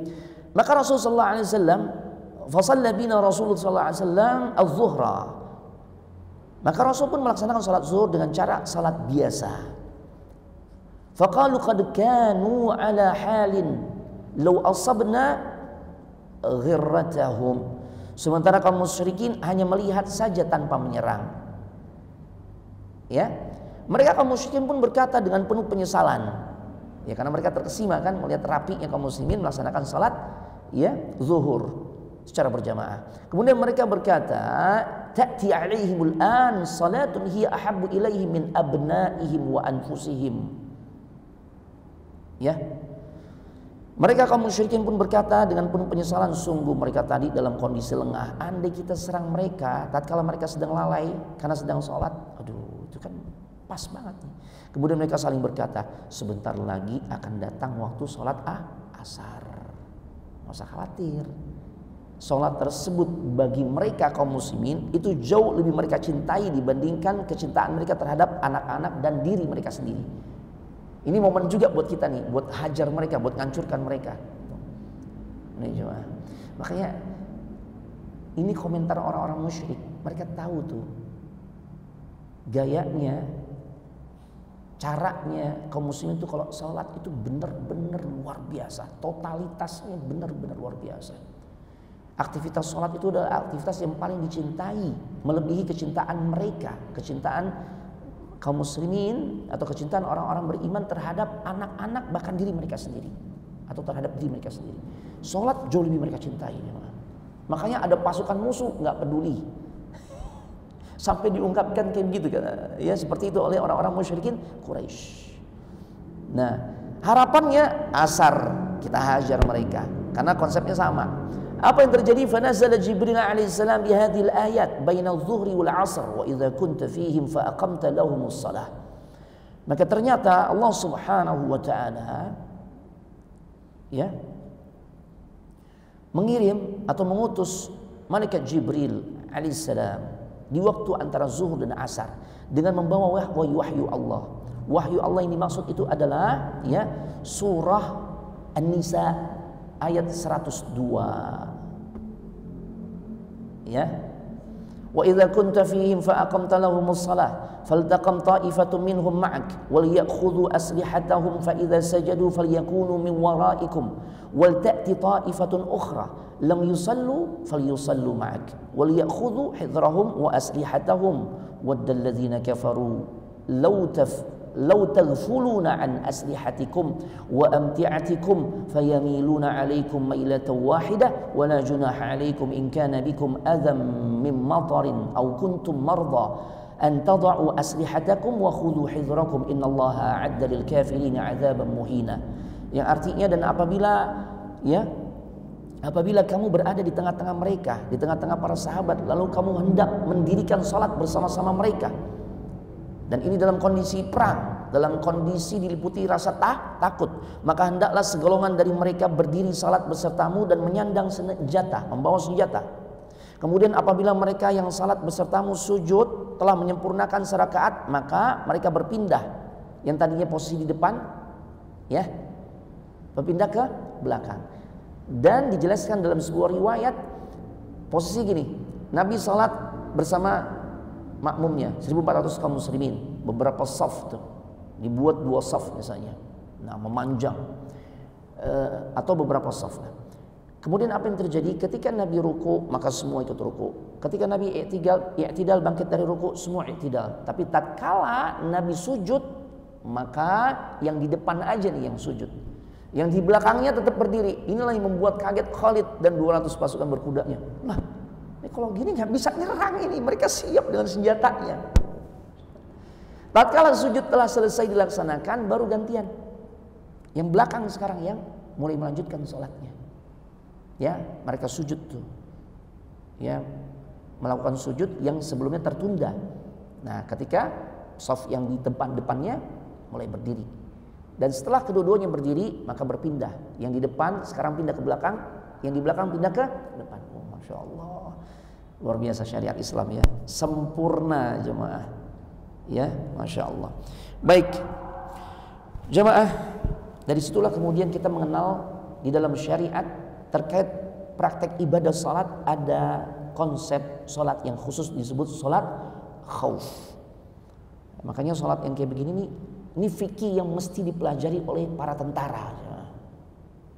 Speaker 1: Maka Rasulullah SAW fasalla bina Rasulullah SAW az-zuhra. Maka Rasul pun melaksanakan salat zuhur dengan cara salat biasa. Faqalu qad kanu ala halin law asabna ghirratahum. Sementara kaum musyrikin hanya melihat saja tanpa menyerang. Ya, mereka kaum musyrikin pun berkata dengan penuh penyesalan. Ya, karena mereka terkesima kan melihat rapinya kaum muslimin melaksanakan salat ya zuhur secara berjamaah. Kemudian mereka berkata, "Ta'ti 'alaihimul an salatun hiya ahabbu ilaihim min abnaihim wa anfusihim." Ya. Mereka kaum musyrikin pun berkata dengan penuh penyesalan, sungguh mereka tadi dalam kondisi lengah. Andai kita serang mereka tatkala mereka sedang lalai karena sedang sholat, aduh itu kan pas banget nih. Kemudian mereka saling berkata, sebentar lagi akan datang waktu sholat asar. Nggak usah khawatir. Sholat tersebut bagi mereka kaum muslimin itu jauh lebih mereka cintai dibandingkan kecintaan mereka terhadap anak-anak dan diri mereka sendiri. Ini momen juga buat kita nih, buat hajar mereka, buat ngancurkan mereka. Ini cuma, makanya ini komentar orang-orang musyrik. Mereka tahu tuh gayanya, caranya kaum muslimin itu kalau sholat itu benar-benar luar biasa, totalitasnya benar-benar luar biasa. Aktivitas sholat itu adalah aktivitas yang paling dicintai, melebihi kecintaan mereka, kecintaan kaum muslimin atau kecintaan orang-orang beriman terhadap anak-anak bahkan diri mereka sendiri atau terhadap diri mereka sendiri. Sholat jauh lebih mereka cintai. Makanya ada pasukan musuh nggak peduli. Sampai diungkapkan kayak gitu kan, ya seperti itu oleh orang-orang musyrikin Quraisy. Nah, harapannya asar kita hajar mereka karena konsepnya sama. Apa yang terjadi? Fanazala Jibril alaihissalam bi hadhil ayat baina adh-dhuhri wal 'asr wa idza kunta fihim fa aqamta lahumus shalah. Maka ternyata Allah Subhanahu wa taala ya mengirim atau mengutus malaikat Jibril alaihissalam di waktu antara zuhur dan asar dengan membawa wahyu Allah. Wahyu Allah yang dimaksud itu adalah ya surah An-Nisa ayat 102. Ya. Wa idza kunta fihim fa aqamta lahumus shalah faltaqam ta'ifatun minhum ma'ak wal ya'khudhu aslihatahum fa idza sajadu falyakunu min wara'ikum wal ta'ti ta'ifatun ukhra lam yusallu falyusallu ma'ak wal ya'khudhu hidrahum wa aslihatahum waddal ladzina kafaru law taghfuluna an aslihatikum wa amti'atikum fayamiluna 'alaykum mailatan wahidah wa la junaha 'alaykum in kana bikum adham min matarin aw kuntum marda an tad'u aslihatakum wa khudhu hidrakum innallaha 'adda lil kafirin 'adzaban muhina. Yang artinya dan apabila kamu berada di tengah-tengah mereka, di tengah-tengah para sahabat, lalu kamu hendak mendirikan salat bersama-sama mereka, dan ini dalam kondisi perang, dalam kondisi diliputi rasa takut, maka hendaklah segolongan dari mereka berdiri salat besertamu dan menyandang senjata, membawa senjata. Kemudian apabila mereka yang salat besertamu sujud telah menyempurnakan serakaat, maka mereka berpindah. Yang tadinya posisi di depan, ya, berpindah ke belakang. Dan dijelaskan dalam sebuah riwayat posisi gini, Nabi salat bersama makmumnya 1400 kaum muslimin, beberapa saf tuh dibuat 2 saf misalnya, nah memanjang atau beberapa saf. Kemudian apa yang terjadi? Ketika Nabi ruku maka semua ikut ruku, ketika Nabi i'tidal bangkit dari ruku semua i'tidal. Tapi tatkala Nabi sujud maka yang di depan aja nih yang sujud, yang di belakangnya tetap berdiri. Inilah yang membuat kaget Khalid dan 200 pasukan berkudanya. Nah, kalau gini nggak bisa nyerang ini, mereka siap dengan senjatanya. Tatkala sujud telah selesai dilaksanakan, baru gantian. Yang belakang sekarang yang mulai melanjutkan sholatnya. Ya, mereka sujud tuh. Ya, melakukan sujud yang sebelumnya tertunda. Nah, ketika shaf yang di depannya mulai berdiri. Dan setelah kedua-duanya berdiri, maka berpindah. Yang di depan sekarang pindah ke belakang, yang di belakang pindah ke depan. Oh, Masya Allah. Luar biasa syariat Islam ya, sempurna jemaah ya, Masya Allah. Baik jemaah, dari situlah kemudian kita mengenal di dalam syariat terkait praktek ibadah salat ada konsep salat yang khusus disebut salat khauf. Makanya salat yang kayak begini nih, ini fikih yang mesti dipelajari oleh para tentara.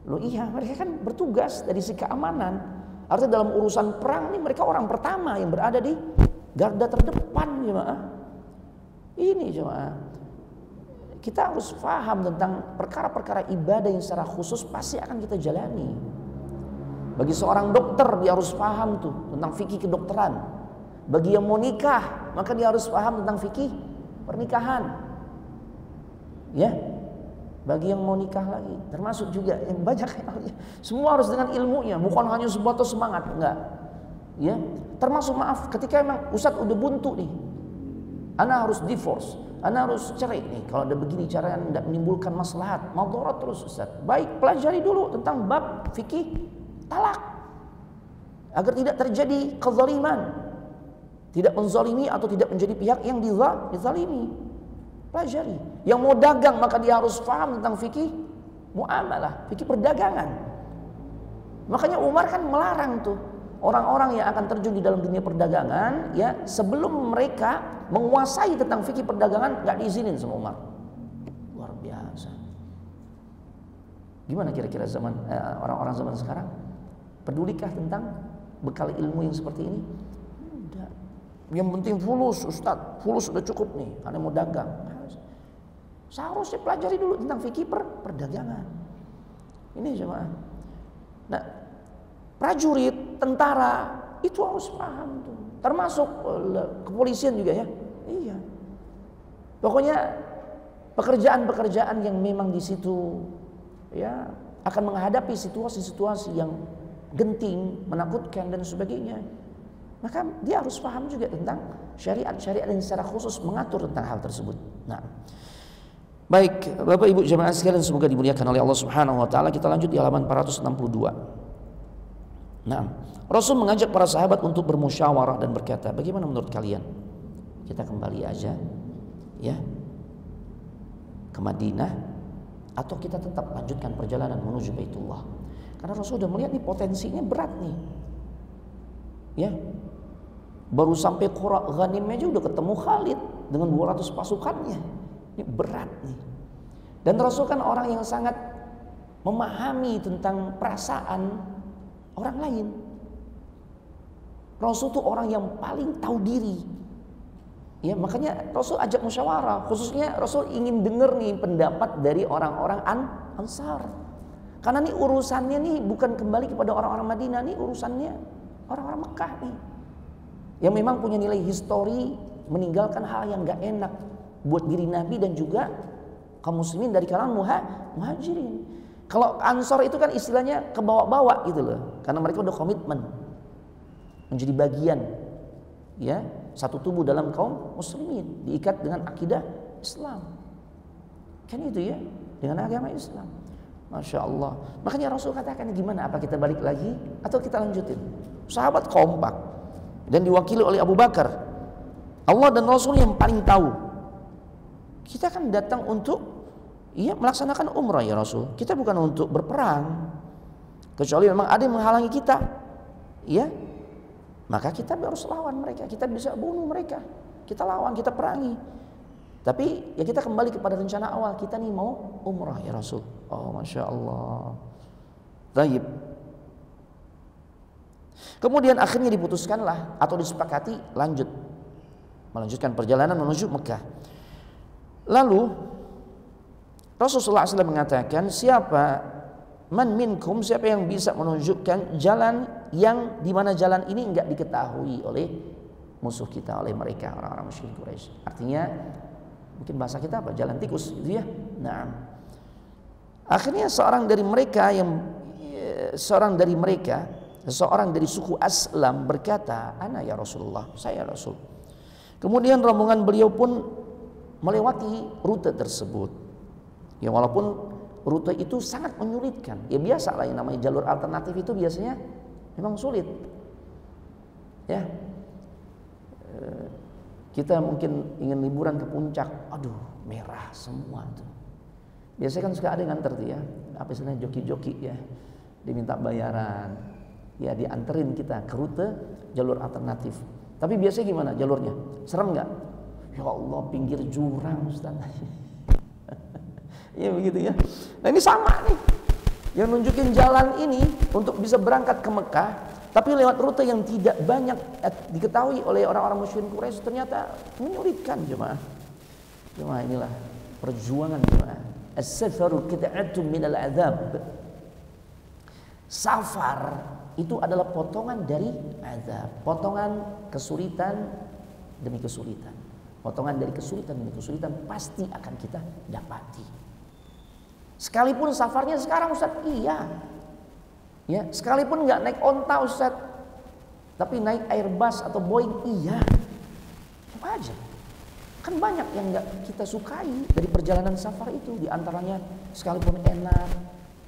Speaker 1: Loh iya, mereka kan bertugas dari sisi keamanan. Artinya dalam urusan perang ini mereka orang pertama yang berada di garda terdepan jemaah. Ini jemaah, kita harus paham tentang perkara-perkara ibadah yang secara khusus pasti akan kita jalani. Bagi seorang dokter dia harus paham tuh tentang fikih kedokteran. Bagi yang mau nikah maka dia harus paham tentang fikih pernikahan. Ya, Bagi yang mau nikah lagi, termasuk juga yang banyak halnya. Semua harus dengan ilmunya, bukan hanya sebatas semangat, enggak. Ya, termasuk maaf ketika emang Ustadz udah buntu nih, ana harus divorce, ana harus cerai nih. Kalau ada begini caranya tidak menimbulkan maslahat, madarat terus Ustadz. Baik, pelajari dulu tentang bab fikih talak agar tidak terjadi kezaliman, tidak menzalimi atau tidak menjadi pihak yang dizalimi. Pelajari. Yang mau dagang maka dia harus paham tentang fikih muamalah, fikih perdagangan. Makanya Umar kan melarang tuh orang-orang yang akan terjun di dalam dunia perdagangan, ya, sebelum mereka menguasai tentang fikih perdagangan nggak diizinin sama Umar. Luar biasa. Gimana kira-kira zaman orang-orang zaman sekarang? Pedulikah tentang bekal ilmu yang seperti ini? Tidak. Yang penting fulus, Ustadz, fulus sudah cukup nih, karena mau dagang. Seharusnya pelajari dulu tentang fikih perdagangan. Ini jemaah. Nah, prajurit, tentara itu harus paham tuh. Termasuk kepolisian juga ya. Iya. Pokoknya pekerjaan-pekerjaan yang memang di situ ya akan menghadapi situasi-situasi yang genting, menakutkan dan sebagainya. Maka dia harus paham juga tentang syariat-syariat yang secara khusus mengatur tentang hal tersebut. Nah, baik, Bapak Ibu jemaah sekalian semoga dimuliakan oleh Allah Subhanahu wa taala. Kita lanjut di halaman 462. Nah, Rasul mengajak para sahabat untuk bermusyawarah dan berkata, "Bagaimana menurut kalian? Kita kembali aja ya ke Madinah atau kita tetap lanjutkan perjalanan menuju Baitullah?" Karena Rasul sudah melihat nih potensinya berat nih. Ya. Baru sampai Qura Ghanim aja udah ketemu Khalid dengan 200 pasukannya. Ini berat nih. Dan Rasul kan orang yang sangat memahami tentang perasaan orang lain. Rasul tuh orang yang paling tahu diri. Ya, makanya Rasul ajak musyawarah. Khususnya Rasul ingin dengar nih pendapat dari orang-orang Ansar. Karena nih urusannya nih bukan kembali kepada orang-orang Madinah, nih urusannya orang-orang Mekah nih. Yang memang punya nilai histori, meninggalkan hal yang gak enak buat diri Nabi dan juga kaum muslimin dari kalangan muhajirin. Kalau Ansor itu kan istilahnya kebawa-bawa gitu loh, karena mereka udah komitmen menjadi bagian ya satu tubuh dalam kaum muslimin, diikat dengan akidah Islam. Kan itu ya, dengan agama Islam. Masya Allah. Makanya Rasul katakan, gimana, apa kita balik lagi atau kita lanjutin? Sahabat kompak dan diwakili oleh Abu Bakar. Allah dan Rasul yang paling tahu. Kita kan datang untuk melaksanakan umrah ya Rasul. Kita bukan untuk berperang. Kecuali memang ada yang menghalangi kita. Ya. Maka kita harus lawan mereka. Kita bisa bunuh mereka. Kita lawan, kita perangi. Tapi ya kita kembali kepada rencana awal. Kita nih mau umrah ya Rasul. Oh Masya Allah. Taib. Kemudian akhirnya diputuskanlah atau disepakati melanjutkan perjalanan menuju Mekah. Lalu Rasulullah SAW mengatakan, siapa yang bisa menunjukkan jalan yang dimana jalan ini enggak diketahui oleh musuh kita, oleh mereka orang-orang musyrik Quraisy. Artinya mungkin bahasa kita apa? Jalan tikus gitu ya. Nah, akhirnya seorang dari suku Aslam berkata, "Ana ya Rasulullah, saya Rasul." Kemudian rombongan beliau pun melewati rute tersebut. Ya walaupun rute itu sangat menyulitkan. Ya biasa lah, yang namanya jalur alternatif itu biasanya memang sulit. Ya. Kita mungkin ingin liburan ke puncak, aduh merah semua tuh. Biasanya kan suka ada yang nganter tuh ya, apa istilahnya joki-joki ya, diminta bayaran, ya dianterin kita ke rute jalur alternatif. Tapi biasanya gimana jalurnya? Serem nggak? Ya Allah, pinggir jurang Ustaz. Ya begitu ya. Nah ini sama nih, yang nunjukin jalan ini untuk bisa berangkat ke Mekah, tapi lewat rute yang tidak banyak diketahui oleh orang-orang musyrikin Quraisy, ternyata menyulitkan jemaah. Jemaah, inilah perjuangan jemaah. As-safaru qit'atun minal adzab. Safar itu adalah potongan dari azab, potongan kesulitan demi kesulitan. Potongan dari kesulitan demi kesulitan pasti akan kita dapati. Sekalipun safarnya sekarang Ustaz, iya. Ya, sekalipun nggak naik onta Ustaz, tapi naik Airbus atau Boeing, iya. Apa aja. Kan banyak yang nggak kita sukai dari perjalanan safar itu. Di antaranya sekalipun enak,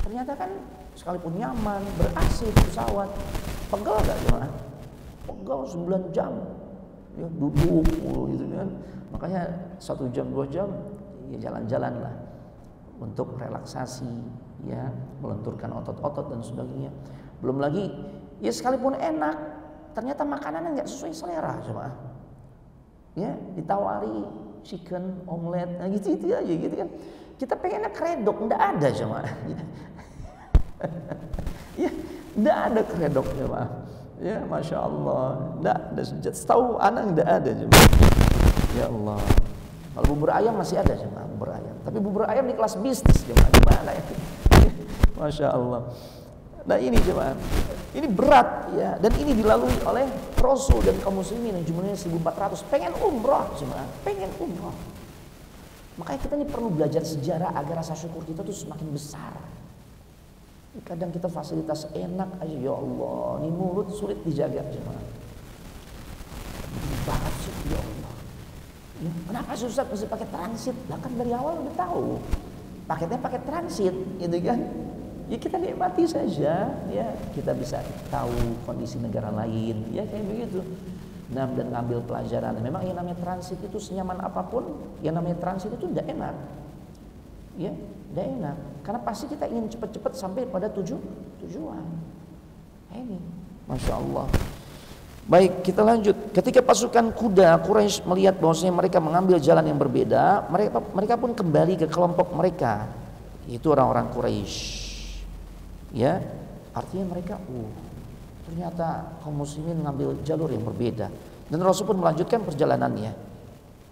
Speaker 1: ternyata kan sekalipun nyaman, ber-AC pesawat, pegel gak cuma? Pegel 9 jam, ya, duduk gitu kan. Makanya 1 jam 2 jam ya jalan-jalan lah untuk relaksasi, ya, melenturkan otot-otot dan sebagainya. Belum lagi ya sekalipun enak, ternyata makanannya nggak sesuai selera cuma. Ya, ditawari chicken omelet, nah gitu aja gitu kan. Kita pengennya kredok, ndak ada cuma. Ya, ndak ada kredok cuma. Ya, masya Allah, ndak ada. Setahu anak ndak ada cuma. Ya Allah. Kalau bubur ayam masih ada cuma bubur ayam. Tapi bubur ayam di kelas bisnis cuma gimana ya? Masya Allah. Nah ini cuma. Ini berat ya, dan ini dilalui oleh Rasul dan kaum muslimin yang jumlahnya 1400. Pengen umroh cuma, pengen umroh. Makanya kita ini perlu belajar sejarah agar rasa syukur kita tuh semakin besar. Kadang kita fasilitas enak aja, ya Allah, ini mulut sulit dijaga cuma. Banget sih, ya Allah. Ya, kenapa susah mesti pakai transit? Lah kan dari awal udah tahu. Paketnya pakai transit, gitu kan? Ya kita nikmati saja, ya kita bisa tahu kondisi negara lain, ya kayak begitu. Nah, dan ngambil pelajaran. Memang yang namanya transit itu senyaman apapun, yang namanya transit itu tidak enak, ya tidak enak. Karena pasti kita ingin cepat-cepat sampai pada tujuan. Ini, masya Allah. Baik, kita lanjut. Ketika pasukan kuda Quraisy melihat bahwasanya mereka mengambil jalan yang berbeda, mereka pun kembali ke kelompok mereka. Itu orang-orang Quraisy. Ya, artinya mereka ternyata kaum muslimin mengambil jalur yang berbeda, dan Rasul pun melanjutkan perjalanannya.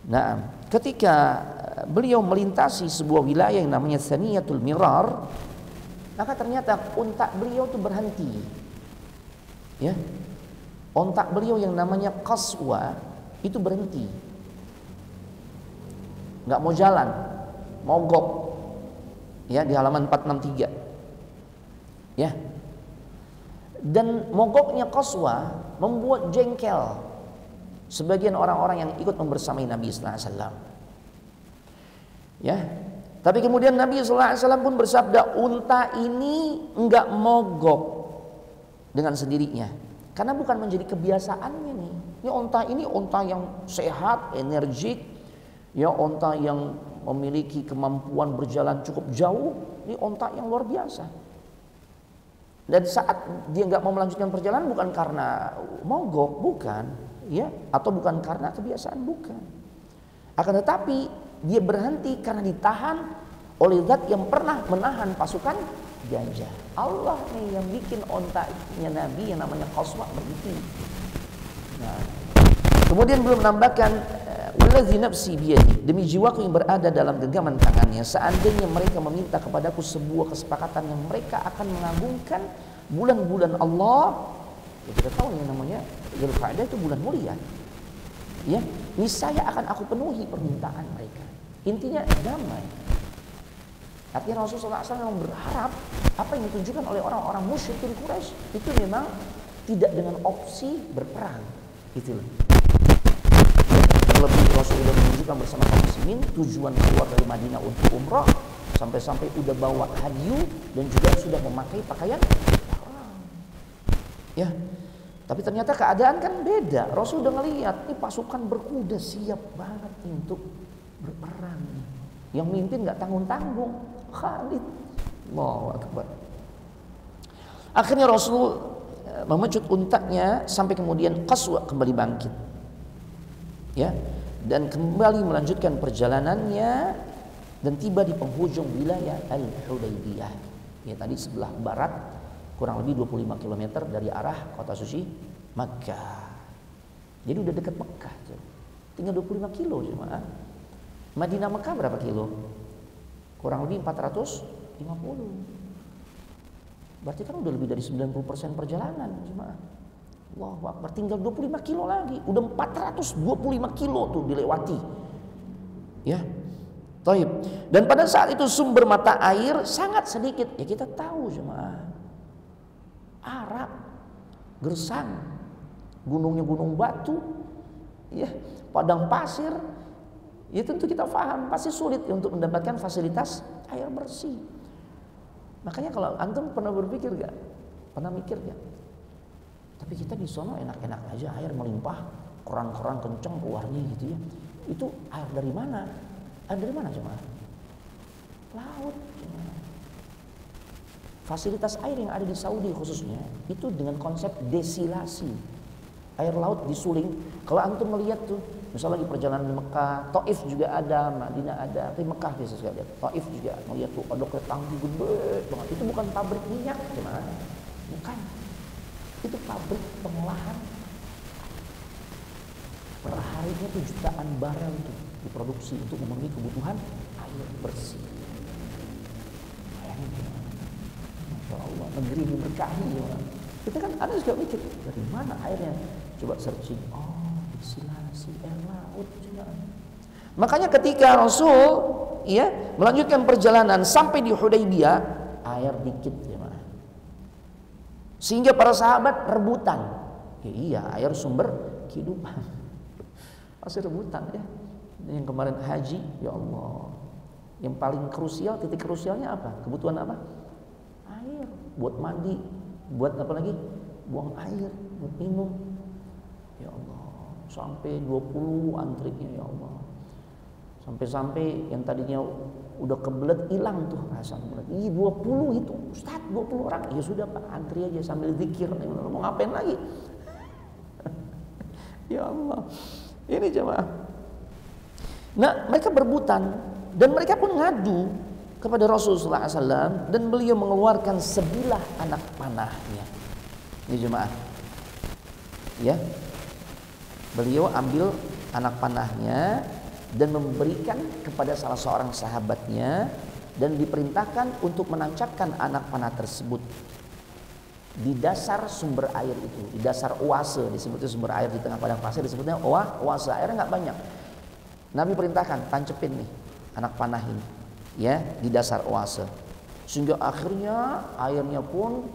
Speaker 1: Nah, ketika beliau melintasi sebuah wilayah yang namanya Thaniyatul Mirar, maka ternyata unta beliau itu berhenti. Ya, unta beliau yang namanya Qaswa itu berhenti, nggak mau jalan, mogok. Ya, di halaman 463. Ya, dan mogoknya Qaswa membuat jengkel sebagian orang-orang yang ikut membersamai Nabi sallallahu alaihi wasallam. Ya, tapi kemudian Nabi sallallahu alaihi wasallam pun bersabda, unta ini enggak mogok dengan sendirinya, karena bukan menjadi kebiasaannya nih. Ini unta yang sehat, energik, ya, unta yang memiliki kemampuan berjalan cukup jauh. Ini unta yang luar biasa. Dan saat dia nggak mau melanjutkan perjalanan bukan karena mogok, bukan, ya, atau bukan karena kebiasaan, bukan. Akan tetapi dia berhenti karena ditahan oleh zat yang pernah menahan pasukan gajah. Allah nih yang bikin ontanya Nabi yang namanya Qaswa berhenti. Nah, kemudian belum menambahkan, wallazi nafsi biyadi, demi jiwaku yang berada dalam genggaman tangannya, seandainya mereka meminta kepadaku sebuah kesepakatan yang mereka akan mengagungkan bulan-bulan Allah, ya kita tahu yang namanya Dzulqa'dah itu bulan mulia, ya, niscaya akan aku penuhi permintaan mereka. Intinya damai. Artinya Rasulullah SAW berharap apa yang ditunjukkan oleh orang-orang musyrikin Quraisy itu memang tidak dengan opsi berperang, gitu loh. Lebih Rasulullah menunjukkan bersama kaum muslimin tujuan keluar dari Madinah untuk umrah, sampai-sampai udah bawa hadyu dan juga sudah memakai pakaian perang. Ya, tapi ternyata keadaan kan beda. Rasul udah ngelihat nih pasukan berkuda siap banget nih untuk berperang. Yang mimpin nggak tanggung-tanggung, Khalid. Allahu Akbar. Akhirnya Rasul memecut untanya sampai kemudian Qaswa kembali bangkit. Ya, dan kembali melanjutkan perjalanannya dan tiba di penghujung wilayah Al-Hudaybiyah. Ya, tadi sebelah barat kurang lebih 25 km dari arah kota suci Makkah. Jadi udah dekat Makkah tuh. Tinggal 25 kilo cuma. Madinah Makkah berapa kilo? Kurang lebih 450. Berarti kan udah lebih dari 90% perjalanan cuma. Allahu Akbar, tinggal 25 kilo lagi, udah 425 kilo tuh dilewati. Ya. Taib. Dan pada saat itu sumber mata air sangat sedikit. Ya kita tahu jemaah. Arab, gersang, gunungnya gunung batu, ya, padang pasir. Ya tentu kita paham pasti sulit untuk mendapatkan fasilitas air bersih. Makanya kalau antum pernah berpikir gak? Pernah mikir gak? Tapi kita di sono enak-enak aja, air melimpah, koran-koran kenceng keluarnya gitu ya. Itu air dari mana? Air dari mana jemaah? Laut. Jemaah. Fasilitas air yang ada di Saudi khususnya itu dengan konsep desilasi. Air laut disuling. Kalau antum melihat tuh, misalnya lagi perjalanan di Mekah, Taif juga ada, Madinah ada, tapi Mekah biasa sekali. Taif juga melihat tuh ada tangki gede banget. Itu bukan pabrik minyak, gimana? Bukan. Itu pabrik pengolahan. Per harinya tuh jutaan barel itu diproduksi untuk memenuhi kebutuhan air bersih. Bayangin, Masya Allah, negeri ini berkahi ya. Kita kan ada juga mikir dari mana airnya? Coba searching. Oh, desilasi air laut juga. Makanya ketika Rasul ya melanjutkan perjalanan sampai di Hudaybiyah, air dikit ya, sehingga para sahabat rebutan. Ya, iya, air sumber kehidupan. Masih rebutan ya. Yang kemarin haji, ya Allah. Yang paling krusial, titik krusialnya apa? Kebutuhan apa? Air. Buat mandi, buat apa lagi? Buang air, buat minum. Ya Allah. Sampai 20 antrinya ya Allah. Sampai-sampai yang tadinya udah kebelet hilang tuh rasa kebelet. 20 itu, Ustaz, 20 orang. Ya sudah Pak, antri aja sambil zikir. Mau ngapain lagi? Ya Allah. Ini jemaah. Nah, mereka berebutan dan mereka pun ngadu kepada Rasulullah SAW dan beliau mengeluarkan sebilah anak panahnya. Ini jemaah. Ya. Beliau ambil anak panahnya dan memberikan kepada salah seorang sahabatnya dan diperintahkan untuk menancapkan anak panah tersebut di dasar sumber air itu, di dasar oase, disebutnya sumber air di tengah padang pasir disebutnya oase, airnya nggak banyak. Nabi perintahkan tancepin nih anak panah ini ya di dasar oase, sehingga akhirnya airnya pun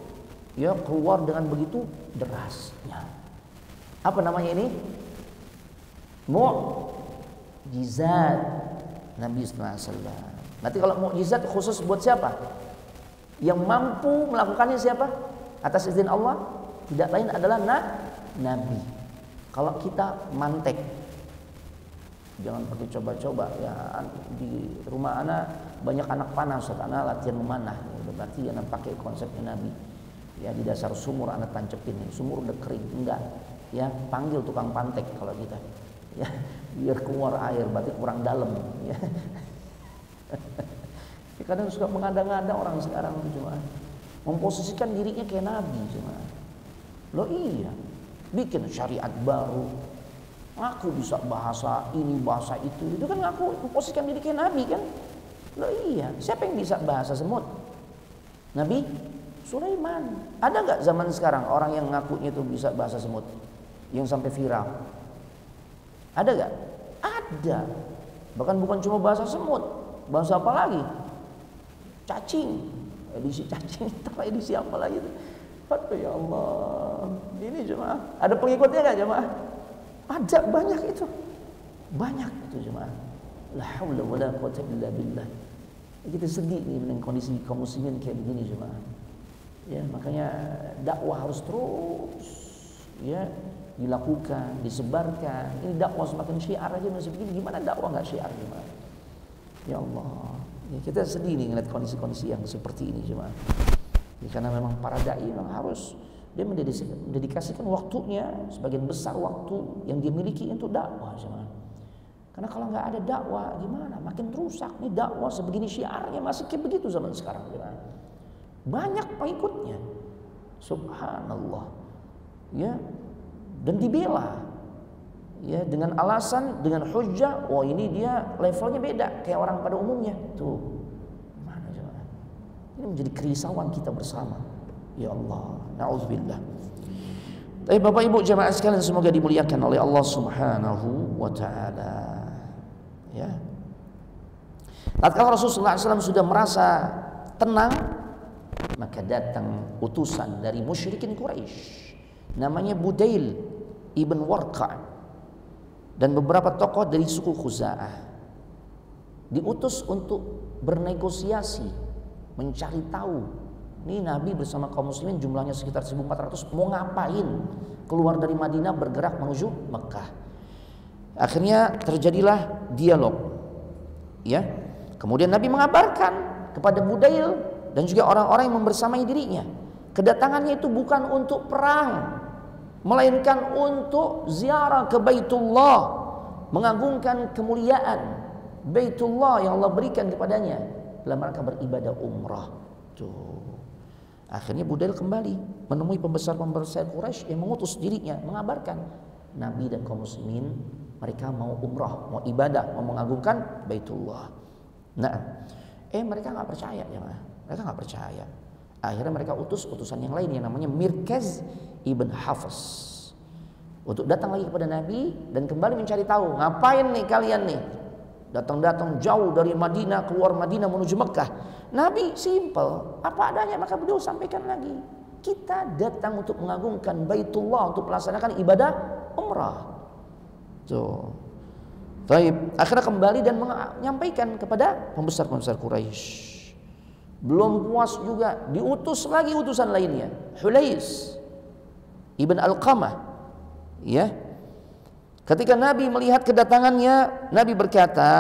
Speaker 1: ya keluar dengan begitu derasnya. Apa namanya ini? Mukjizat Nabi SAW. Nanti kalau mukjizat khusus buat siapa? Yang mampu melakukannya siapa? Atas izin Allah, tidak lain adalah Nabi. Kalau kita mantek, jangan pakai coba-coba ya. Di rumah anak banyak anak panah, anak latihan memanah. Berarti anak pakai konsepnya Nabi. Ya di dasar sumur anak tancepin, sumur udah kering, enggak. Ya panggil tukang pantek kalau kita. Ya biar keluar air, berarti kurang dalam. Ya. Kadang suka mengada-ngada orang sekarang itu cuma memposisikan dirinya kayak Nabi cuma. Loh iya, bikin syariat baru, ngaku bisa bahasa ini bahasa itu kan ngaku memposisikan diri kayak Nabi kan. Loh iya, siapa yang bisa bahasa semut? Nabi Sulaiman. Ada nggak zaman sekarang orang yang ngakunya itu bisa bahasa semut yang sampai viral? Ada nggak? Ada. Bahkan bukan cuma bahasa semut, bahasa apa lagi? Cacing, edisi cacing, edisi apa lagi itu? Aduh ya Allah, ini jemaah. Ada pengikutnya nggak jemaah? Ada, banyak itu, banyak itu jemaah. La haula wala quwwata illa billah. Kita sedih nih dengan kondisi kaum muslimin kayak begini jemaah. Ya makanya dakwah harus terus ya dilakukan, disebarkan. Ini dakwah semakin syiar aja masih begini, gimana dakwah nggak syiar jemaah? Ya Allah. Ya, kita sedih nih ngeliat kondisi-kondisi yang seperti ini jemaah. Ya, karena memang para dai memang harus dia mendedikasikan waktunya, sebagian besar waktu yang dia miliki untuk dakwah jemaah. Karena kalau nggak ada dakwah gimana? Makin rusak nih dakwah sebegini syiarnya masih kayak begitu zaman sekarang jemaah. Banyak pengikutnya, subhanallah, ya dan dibela. Ya dengan alasan, dengan hujjah, oh ini dia levelnya beda kayak orang pada umumnya. Tuh, mana coba? Ini menjadi kerisauan kita bersama. Ya Allah, na'udzubillah. Tapi Bapak Ibu jemaah sekalian semoga dimuliakan oleh Allah Subhanahu wa taala. Ya. Tatkala Rasulullah SAW sudah merasa tenang, maka datang utusan dari musyrikin Quraisy, namanya Budail ibn Warqa dan beberapa tokoh dari suku Khuza'ah, diutus untuk bernegosiasi, mencari tahu ini Nabi bersama kaum muslimin jumlahnya sekitar 1.400 mau ngapain keluar dari Madinah bergerak menuju Mekah. Akhirnya terjadilah dialog, ya. Kemudian Nabi mengabarkan kepada Budail dan juga orang-orang yang membersamai dirinya, kedatangannya itu bukan untuk perang, melainkan untuk ziarah ke Baitullah, mengagungkan kemuliaan Baitullah yang Allah berikan kepadanya dalam rangka beribadah umrah. Tuh. Akhirnya Budail kembali menemui pembesar-pembesar Quraisy yang mengutus dirinya mengabarkan Nabi dan kaum muslimin mereka mau umrah, mau ibadah, mau mengagungkan Baitullah. Nah, mereka nggak percaya, ya, mereka nggak percaya. Akhirnya mereka utus utusan yang lain yang namanya Mirkaz ibn Hafs untuk datang lagi kepada Nabi dan kembali mencari tahu ngapain nih kalian nih datang-datang jauh dari Madinah, keluar Madinah menuju Mekah. Nabi simple, apa adanya, maka beliau sampaikan lagi, kita datang untuk mengagungkan Baitullah, untuk melaksanakan ibadah umrah. Tuh. Taib. Akhirnya kembali dan menyampaikan kepada pembesar-pembesar Quraisy. Belum puas juga, diutus lagi utusan lainnya, Hulais ibn Alqamah, ya. Ketika Nabi melihat kedatangannya, Nabi berkata,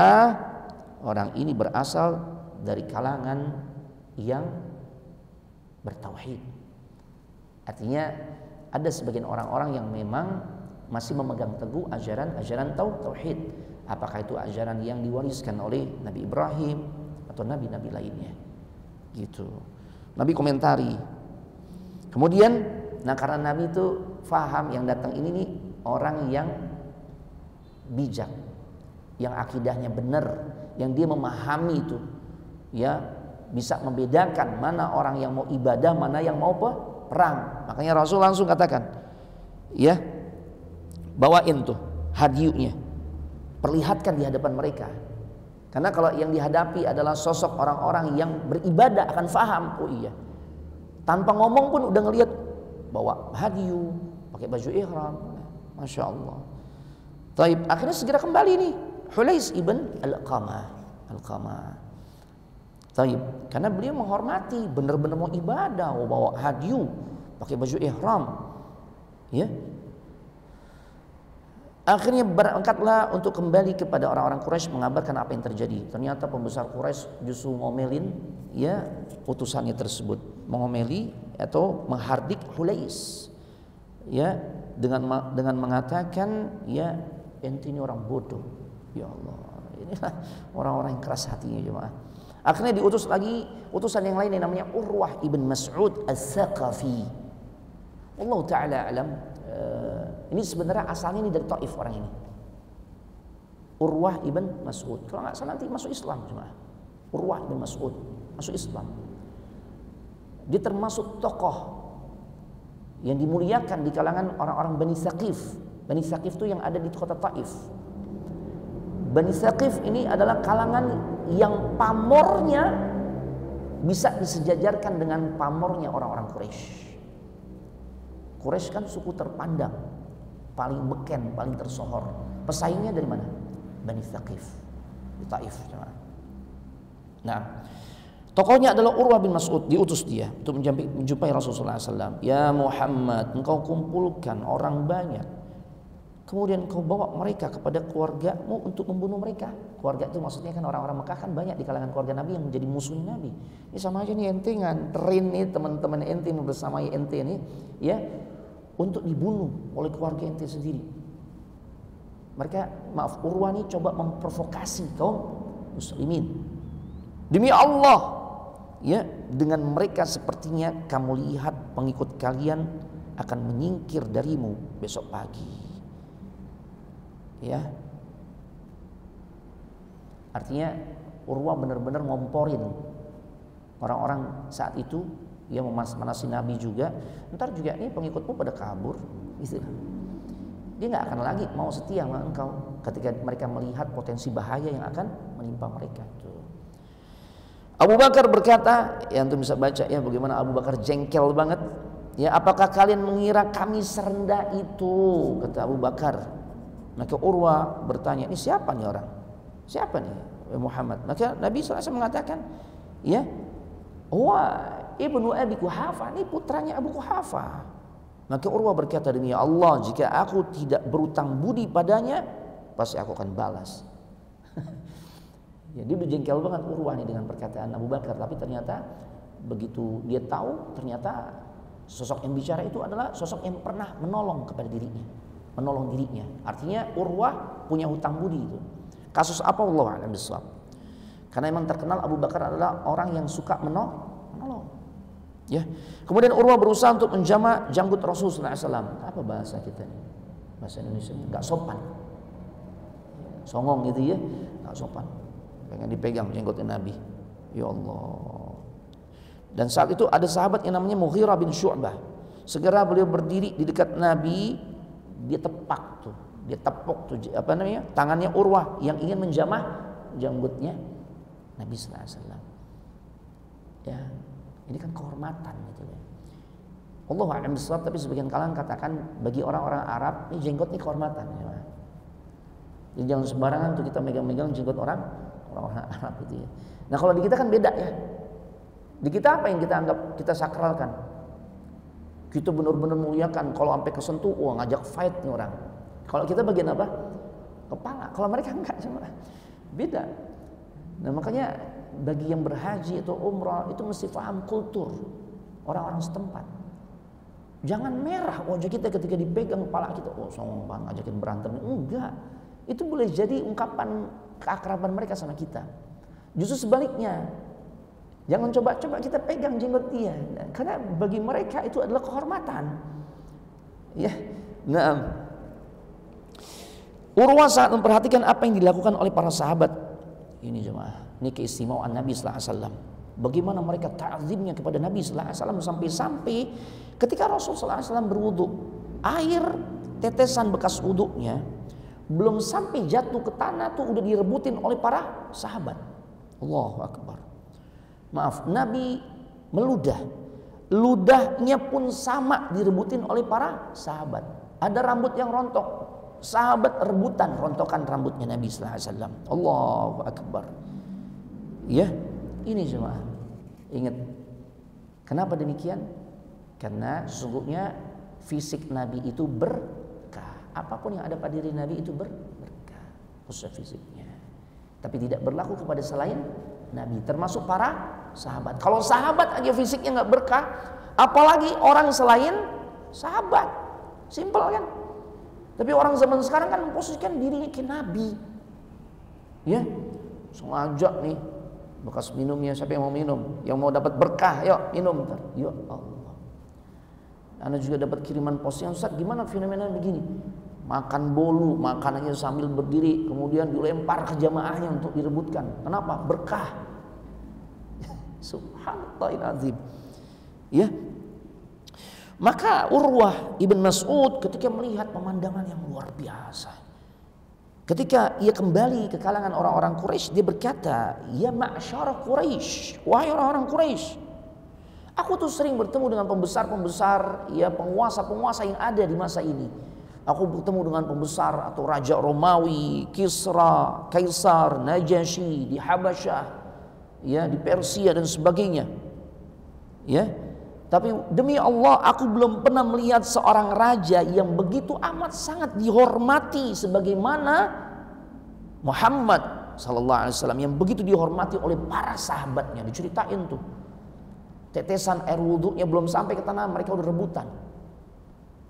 Speaker 1: orang ini berasal dari kalangan yang bertauhid. Artinya ada sebagian orang-orang yang memang masih memegang teguh ajaran tauhid. Apakah itu ajaran yang diwariskan oleh Nabi Ibrahim atau nabi-nabi lainnya, gitu. Nabi komentari. Kemudian, karena Nabi itu faham yang datang ini nih orang yang bijak, yang akidahnya benar, yang dia memahami itu, ya, bisa membedakan mana orang yang mau ibadah, mana yang mau perang. Makanya Rasul langsung katakan, ya, bawain tuh hadiyunya, perlihatkan di hadapan mereka. Karena kalau yang dihadapi adalah sosok orang-orang yang beribadah akan faham, oh iya, tanpa ngomong pun udah ngelihat bawa hadiyu, pakai baju ihram, masya Allah. Taib. Akhirnya segera kembali nih Hulais ibn Alqamah. Taib. Karena beliau menghormati, benar-benar mau ibadah, mau bawa hadiyu, pakai baju ihram, ya. Akhirnya berangkatlah untuk kembali kepada orang-orang Quraisy mengabarkan apa yang terjadi. Ternyata pembesar Quraisy justru ngomelin, ya, utusannya tersebut, mengomeli atau menghardik Hulais, ya, dengan mengatakan, ya, ente ini orang bodoh. Ya Allah, inilah orang-orang yang keras hatinya, jemaah. Akhirnya diutus lagi utusan yang lain yang namanya Urwah ibn Mas'ud Al-Thaqafi. Allah Ta'ala alam. Ini sebenarnya asalnya ini dari Taif orang ini. Urwah ibn Mas'ud. Kalau nggak salah nanti masuk Islam, jemaah. Urwah ibn Mas'ud masuk Islam. Dia termasuk tokoh yang dimuliakan di kalangan orang-orang Bani Thaqif. Bani Thaqif itu yang ada di kota Taif. Bani Thaqif ini adalah kalangan yang pamornya bisa disejajarkan dengan pamornya orang-orang Quraisy. Quraisy kan suku terpandang, paling beken, paling tersohor. Pesaingnya dari mana? Bani Thaqif, di Taif. Nah, tokohnya adalah Urwah bin Mas'ud, diutus dia untuk menjumpai Rasulullah SAW. Ya Muhammad, engkau kumpulkan orang banyak, kemudian kau bawa mereka kepada keluargamu untuk membunuh mereka. Keluarga itu maksudnya kan orang-orang Mekah kan banyak di kalangan keluarga Nabi yang menjadi musuhnya Nabi. Ini sama aja nih ente nganterin nih teman-teman ente bersamai ente nih, ya, untuk dibunuh oleh keluarga ente sendiri. Mereka, maaf, Urwah ini coba memprovokasi kaum muslimin. Demi Allah, ya, dengan mereka sepertinya kamu lihat pengikut kalian akan menyingkir darimu besok pagi. Ya. Artinya Urwah benar-benar ngomporin orang-orang saat itu, dia memanasi Nabi juga. Ntar juga nih pengikutmu pada kabur, gitu. Dia nggak akan lagi mau setia sama engkau ketika mereka melihat potensi bahaya yang akan menimpa mereka. Tuh. Abu Bakar berkata, ya antum bisa baca ya bagaimana Abu Bakar jengkel banget. Ya, apakah kalian mengira kami serendah itu? Kata Abu Bakar. Maka Urwah bertanya, ini siapa nih orang? Siapa nih Muhammad? Maka Nabi SAW mengatakan, ya, wah ibnu Abi Quhafah, ini putranya Abu Quhafah. Maka Urwah berkata, demi Allah, jika aku tidak berutang budi padanya, pasti aku akan balas. Jadi berjengkel banget Urwah nih dengan perkataan Abu Bakar. Tapi ternyata begitu dia tahu, ternyata sosok yang bicara itu adalah sosok yang pernah menolong kepada dirinya, menolong dirinya. Artinya Urwah punya hutang budi itu. Kasus apa Allah a'lam bishawab. Karena memang terkenal Abu Bakar adalah orang yang suka menolong. Ya. Kemudian Urwah berusaha untuk menjama janggut Rasulullah SAW. Apa bahasa kita ini? Bahasa Indonesia nggak sopan, songong gitu ya, nggak sopan. Pengen dipegang jenggotnya Nabi. Ya Allah. Dan saat itu ada sahabat yang namanya Mughirah bin Syu'bah. Segera beliau berdiri di dekat Nabi, dia tepak tuh, dia tepuk tuh apa namanya? Tangannya Urwah yang ingin menjamah janggutnya Nabi sallallahu alaihi wasallam. Ya, ini kan kehormatan gitu ya. Allah a'lam bishawab, tapi sebagian kalangan katakan bagi orang-orang Arab ini jenggot ini kehormatan ya. Jadi jangan sembarangan tuh kita megang-megang jenggot orang Arab gitu ya. Nah, kalau di kita kan beda ya. Di kita apa yang kita anggap, kita sakralkan? Kita benar-benar muliakan. Kalau sampai kesentuh, wah ngajak fight nih orang. Kalau kita bagian apa? Kepala. Kalau mereka enggak, cuma beda. Nah, makanya bagi yang berhaji atau umrah itu mesti paham kultur orang-orang setempat. Jangan merah wajah kita ketika dipegang kepala kita. Oh, songong banget ngajakin berantem. Enggak. Itu boleh jadi ungkapan keakraban mereka sama kita. Justru sebaliknya, jangan coba-coba kita pegang jenggot dia, karena bagi mereka itu adalah kehormatan. Ya, nah, Urwah saat memperhatikan apa yang dilakukan oleh para sahabat. Ini jemaah, ini keistimewaan Nabi sallallahu alaihi wasallam. Bagaimana mereka ta'zimnya kepada Nabi sallallahu alaihi wasallam sampai ketika Rasul sallallahu alaihi wasallam berwudu, air tetesan bekas wudunya belum sampai jatuh ke tanah tuh udah direbutin oleh para sahabat. Allahu Akbar. Maaf, Nabi meludah. Ludahnya pun sama direbutin oleh para sahabat. Ada rambut yang rontok, sahabat rebutan rontokan rambutnya Nabi sallallahu alaihi wasallam. Allahu Akbar. Ya, ini jemaah. Ingat. Kenapa demikian? Karena sesungguhnya fisik Nabi itu apapun yang ada pada diri Nabi itu berkah, khususnya fisiknya. Tapi tidak berlaku kepada selain Nabi, termasuk para sahabat. Kalau sahabat aja fisiknya nggak berkah, apalagi orang selain sahabat. Simpel kan? Tapi orang zaman sekarang kan memposisikan dirinya ke Nabi. Ya, sengaja nih bekas minumnya, siapa yang mau minum, yang mau dapat berkah, yuk minum ntar. Ya Allah. Anda juga dapat kiriman postingan, Ustaz gimana fenomena begini? Makan bolu, makanannya sambil berdiri, kemudian dilempar ke jamaahnya untuk direbutkan. Kenapa? Berkah. Subhanallahil azim. Ya. Maka Urwah ibn Mas'ud ketika melihat pemandangan yang luar biasa, ketika ia kembali ke kalangan orang-orang Quraisy, dia berkata, "Ya ma'syar Quraisy, wahai orang-orang Quraisy, aku tuh sering bertemu dengan pembesar-pembesar, ya penguasa-penguasa yang ada di masa ini. Aku bertemu dengan pembesar atau raja Romawi, Kisra, Kaisar, Najasyi di Habasyah, ya di Persia dan sebagainya. Ya, tapi demi Allah aku belum pernah melihat seorang raja yang begitu amat sangat dihormati sebagaimana Muhammad sallallahu alaihi wasallam yang begitu dihormati oleh para sahabatnya." Diceritain tuh, tetesan air wudhunya belum sampai ke tanah mereka udah rebutan.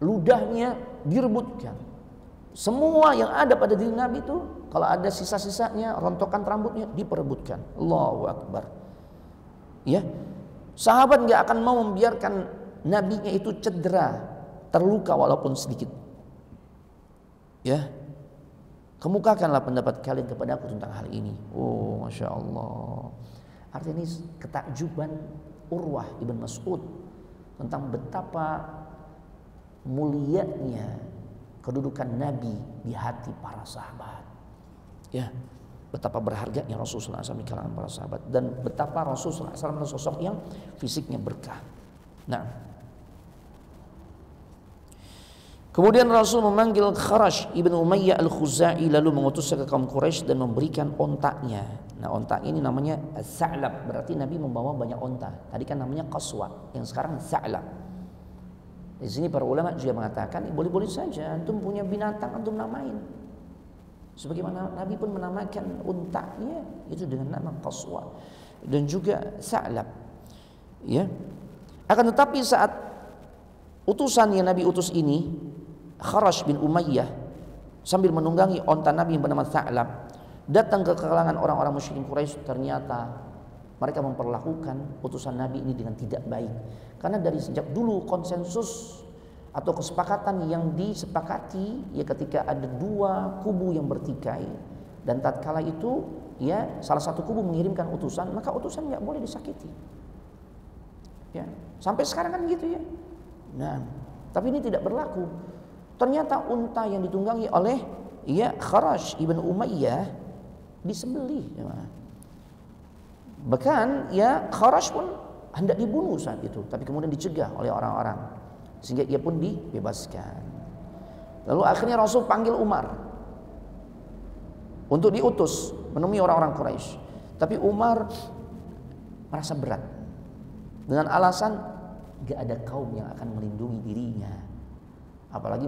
Speaker 1: Ludahnya direbutkan. Semua yang ada pada diri Nabi itu, kalau ada sisa-sisanya, rontokan rambutnya diperebutkan. Allahu Akbar. Ya, sahabat nggak akan mau membiarkan nabinya itu cedera, terluka walaupun sedikit. Ya, kemukakanlah pendapat kalian kepada aku tentang hal ini. Oh, masya Allah. Artinya ini ketakjuban Urwah ibn Mas'ud tentang betapa mulianya kedudukan Nabi di hati para sahabat. Ya. Betapa berharganya Rasulullah SAW di kalangan para sahabat, dan betapa Rasulullah SAW adalah sosok yang fisiknya berkah. Nah, kemudian Rasul memanggil Kharash ibn Umayyah al-Khuzai, lalu mengutusnya ke kaum Quraisy dan memberikan ontaknya. Nah, ontak ini namanya Sa'lab, berarti Nabi membawa banyak onta. Tadi kan namanya Qaswa, yang sekarang Sa'lab. Di sini para ulama juga mengatakan, boleh-boleh saja antum punya binatang antum namain. Sebagaimana Nabi pun menamakan untanya itu dengan nama Qaswa dan juga Sa'lab. Ya. Akan tetapi saat utusan yang Nabi utus ini, Kharash bin Umayyah sambil menunggangi onta Nabi yang bernama Sa'lab datang ke kalangan orang-orang musyrikin Quraisy, ternyata mereka memperlakukan utusan Nabi ini dengan tidak baik. Karena dari sejak dulu konsensus atau kesepakatan yang disepakati ya, ketika ada dua kubu yang bertikai dan tatkala itu ya salah satu kubu mengirimkan utusan, maka utusan nggak boleh disakiti. Ya, sampai sekarang kan gitu ya. Nah, tapi ini tidak berlaku. Ternyata unta yang ditunggangi oleh ya Kharash ibn Umayyah disembelih. Ya. Bahkan ya Kharash pun hendak dibunuh saat itu, tapi kemudian dicegah oleh orang-orang sehingga ia pun dibebaskan. Lalu akhirnya Rasul panggil Umar untuk diutus menemui orang-orang Quraisy. Tapi Umar merasa berat dengan alasan gak ada kaum yang akan melindungi dirinya. Apalagi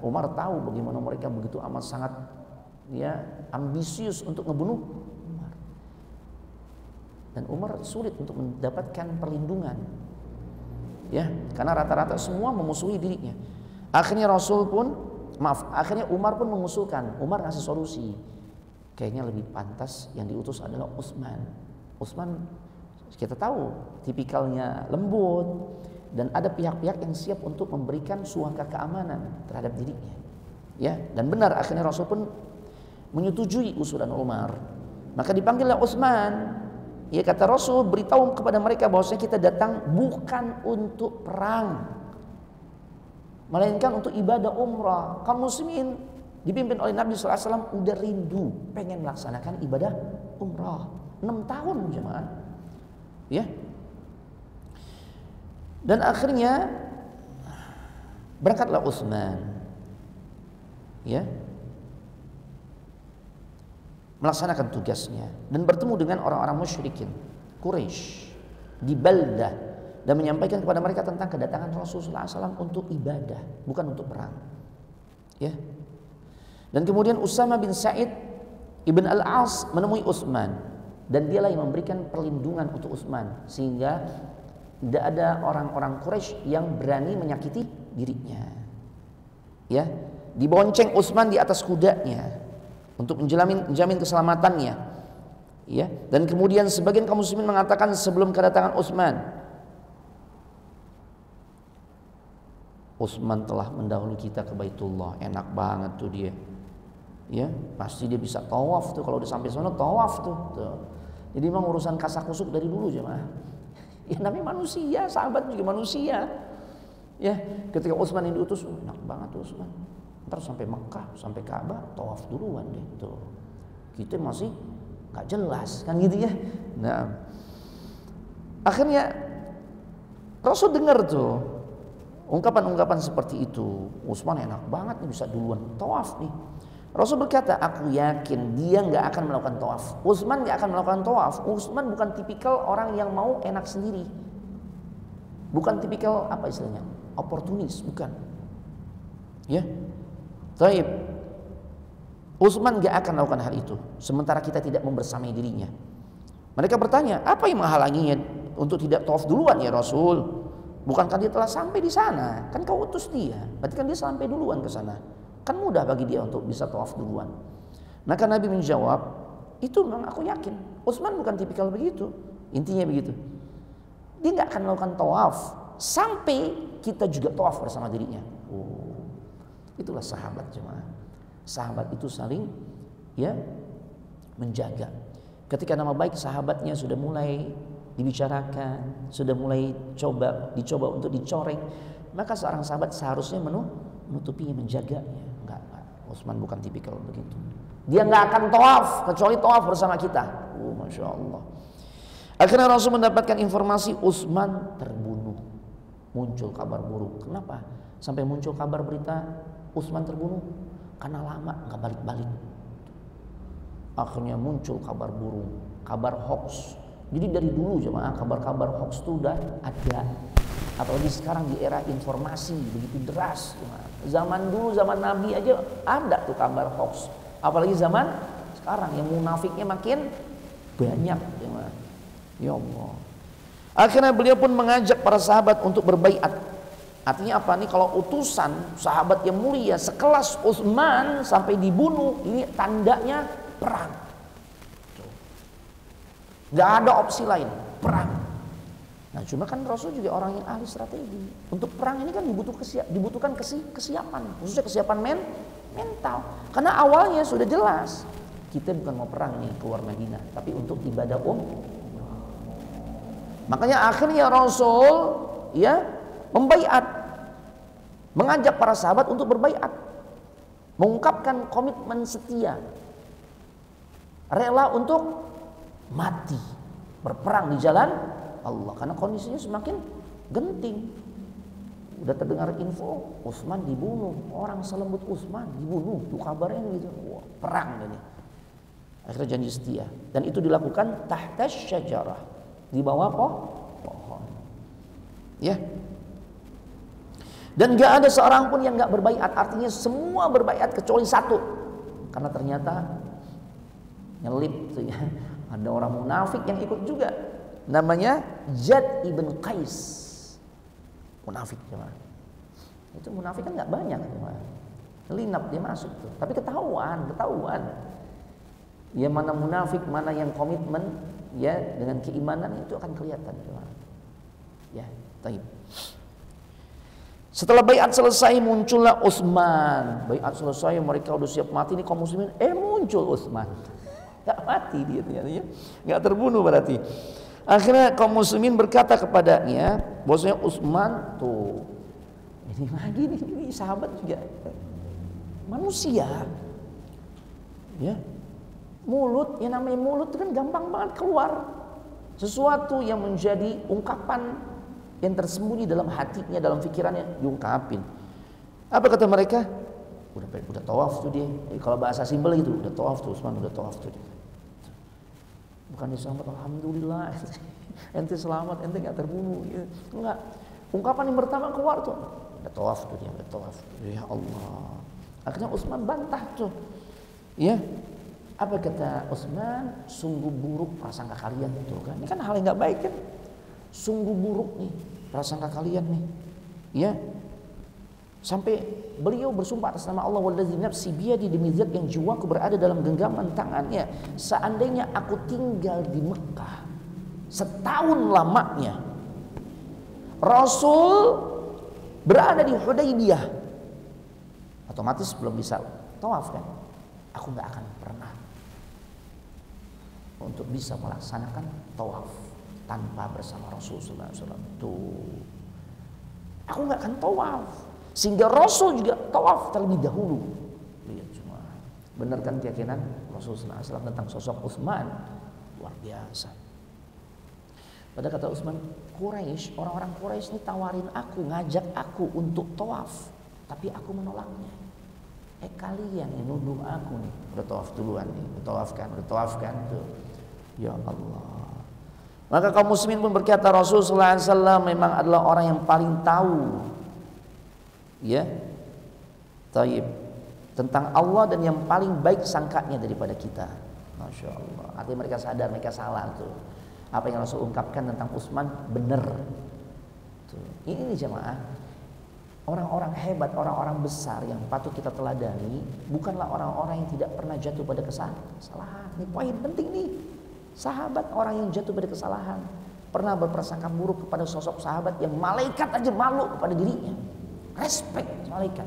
Speaker 1: Umar tahu bagaimana mereka begitu amat sangat ya ambisius untuk ngebunuh Umar. Dan Umar sulit untuk mendapatkan perlindungan. Ya, karena rata-rata semua memusuhi dirinya. Akhirnya akhirnya Umar pun mengusulkan. Umar ngasih solusi. Kayaknya lebih pantas yang diutus adalah Utsman. Utsman kita tahu tipikalnya lembut dan ada pihak-pihak yang siap untuk memberikan suaka keamanan terhadap dirinya. Ya, dan benar akhirnya Rasul pun menyetujui usulan Umar. Maka dipanggillah Utsman. Ya, kata Rasul, beritahu kepada mereka bahwasanya kita datang bukan untuk perang, melainkan untuk ibadah umrah. Kaum muslimin dipimpin oleh Nabi SAW udah rindu pengen melaksanakan ibadah umrah 6 tahun jemaah. Ya. Dan akhirnya berangkatlah Utsman. Ya. Melaksanakan tugasnya dan bertemu dengan orang-orang musyrikin Quraisy di Baldah dan menyampaikan kepada mereka tentang kedatangan Rasulullah SAW untuk ibadah, bukan untuk perang. Ya. Dan kemudian Usama bin Sa'id ibn al-As menemui Utsman dan dialah yang memberikan perlindungan untuk Utsman sehingga tidak ada orang-orang Quraisy yang berani menyakiti dirinya. Ya, dibonceng Utsman di atas kudanya untuk menjamin keselamatannya. Ya, dan kemudian sebagian kaum muslimin mengatakan sebelum kedatangan Utsman telah mendahului kita ke Baitullah, enak banget tuh dia. Ya, pasti dia bisa tawaf tuh kalau udah sampai sana tawaf tuh. Jadi memang urusan kasak-kusuk dari dulu jemaah. Ya namanya manusia, sahabat juga manusia. Ya, ketika Utsman yang diutus, enak banget tuh Utsman. Ntar sampai Mekah, sampai Ka'bah, tawaf duluan deh tuh. Kita masih nggak jelas kan gitu ya. Nah, akhirnya Rasul dengar tuh ungkapan-ungkapan seperti itu. Utsman enak banget nih bisa duluan tawaf nih. Rasul berkata, aku yakin dia nggak akan melakukan tawaf. Utsman nggak akan melakukan tawaf. Utsman bukan tipikal orang yang mau enak sendiri. Bukan tipikal apa istilahnya, oportunis, bukan. Ya. Taib. Utsman gak akan melakukan hal itu sementara kita tidak membersamai dirinya. Mereka bertanya, apa yang menghalanginya untuk tidak tawaf duluan ya Rasul? Bukankah dia telah sampai di sana? Kan kau utus dia, berarti kan dia sampai duluan ke sana. Kan mudah bagi dia untuk bisa tawaf duluan. Maka Nabi menjawab, itu memang aku yakin. Utsman bukan tipikal begitu. Intinya begitu. Dia gak akan melakukan tawaf sampai kita juga tawaf bersama dirinya. Itulah sahabat jemaah. Sahabat itu saling ya menjaga. Ketika nama baik sahabatnya sudah mulai dibicarakan, sudah mulai dicoba untuk dicoreng, maka seorang sahabat seharusnya menutupinya, menjaganya. Enggak. Utsman bukan tipikal begitu. Dia nggak akan tawaf kecuali tawaf bersama kita. Masya Allah. Akhirnya Rasul mendapatkan informasi Utsman terbunuh. Muncul kabar buruk. Kenapa? Sampai muncul kabar berita Utsman terbunuh? Karena lama nggak balik-balik. Akhirnya muncul kabar burung, kabar hoax. Jadi dari dulu jemaah kabar-kabar hoax itu udah ada. Apalagi sekarang di era informasi begitu deras. Jemaah. Zaman dulu, zaman Nabi aja ada tuh kabar hoax. Apalagi zaman sekarang yang munafiknya makin banyak. Jemaah. Ya Allah. Akhirnya beliau pun mengajak para sahabat untuk berbaiat. Artinya apa nih? Kalau utusan sahabat yang mulia sekelas Utsman sampai dibunuh, ini tandanya perang. Gak ada opsi lain, perang. Nah cuma kan Rasul juga orang yang ahli strategi. Untuk perang ini kan dibutuhkan kesiapan, khususnya kesiapan mental. Karena awalnya sudah jelas kita bukan mau perang nih keluar Madinah, tapi untuk ibadah Makanya akhirnya Rasul ya membaiat, mengajak para sahabat untuk berbaiat, mengungkapkan komitmen setia, rela untuk mati berperang di jalan Allah karena kondisinya semakin genting. Udah terdengar info Utsman dibunuh, orang selembut Utsman dibunuh, tuh kabarnya gitu. Wah, perang ini. Akhirnya janji setia dan itu dilakukan tahta syajarah, di bawah pohon. Ya. Dan gak ada seorang pun yang gak berbaiat, artinya semua berbaiat kecuali satu. Karena ternyata nyelip tuh ya. Ada orang munafik yang ikut juga. Namanya Jad ibn Qais. Munafik jemaah. Itu munafik kan gak banyak jemaah. Linap dia masuk tuh. Tapi ketahuan. Ya mana munafik, mana yang komitmen ya dengan keimanan itu akan kelihatan jemaah. Ya, taib. Setelah baiat selesai muncullah Utsman. Baiat selesai mereka udah siap mati nih kaum muslimin. Muncul Utsman. Gak mati dia ternyata, gak terbunuh berarti. Akhirnya kaum muslimin berkata kepadanya, bahwasanya Utsman tuh ini lagi nih, ini sahabat juga manusia, ya mulut, yang namanya mulut itu kan gampang banget keluar sesuatu yang menjadi ungkapan yang tersembunyi dalam hatinya, dalam pikirannya diungkapin. Apa kata mereka? Udah tawaf tuh dia. Kalau bahasa simpel gitu, udah tawaf tuh Utsman, udah tawaf tuh dia. Bukan diselamat, alhamdulillah ente selamat, ente gak terbunuh gitu. Enggak, ungkapan yang pertama keluar tuh udah tawaf tuh dia, udah tawaf. Ya Allah. Akhirnya Utsman bantah tuh. Ya. Apa kata Utsman? Sungguh buruk prasangka kalian tuh kan. Ini kan hal yang gak baik kan. Sungguh buruk nih prasangka kalian nih. Ya. Sampai beliau bersumpah atas nama Allah, wallazi nafsi biyadi, demi zat yang jiwaku berada dalam genggaman tangannya, seandainya aku tinggal di Mekah setahun lamanya, Rasul berada di Hudaybiyah, otomatis belum bisa tawaf kan, aku gak akan pernah untuk bisa melaksanakan tawaf tanpa bersama Rasulullah SAW. Tuh, aku gak akan tawaf. Sehingga Rasul juga tawaf terlebih dahulu. Lihat cuma, benar kan keyakinan Rasulullah SAW tentang sosok Utsman? Luar biasa. Pada kata Utsman, Quraisy, orang-orang Quraisy ini tawarin aku, ngajak aku untuk tawaf, tapi aku menolaknya. Kalian yang nuduh aku nih, udah tawaf duluan nih, udah tawafkan tuh. Ya Allah. Maka kaum muslimin pun berkata, Rasulullah SAW memang adalah orang yang paling tahu, ya, taib, tentang Allah dan yang paling baik sangkanya daripada kita. Masya Allah. Artinya mereka sadar mereka salah tuh. Apa yang Rasul ungkapkan tentang Utsman benar. Tuh. Ini jemaah, orang-orang hebat, orang-orang besar yang patut kita teladani bukanlah orang-orang yang tidak pernah jatuh pada kesalahan. Ini poin penting nih. Sahabat orang yang jatuh pada kesalahan, pernah berprasangka buruk kepada sosok sahabat yang malaikat aja malu kepada dirinya. Respect malaikat.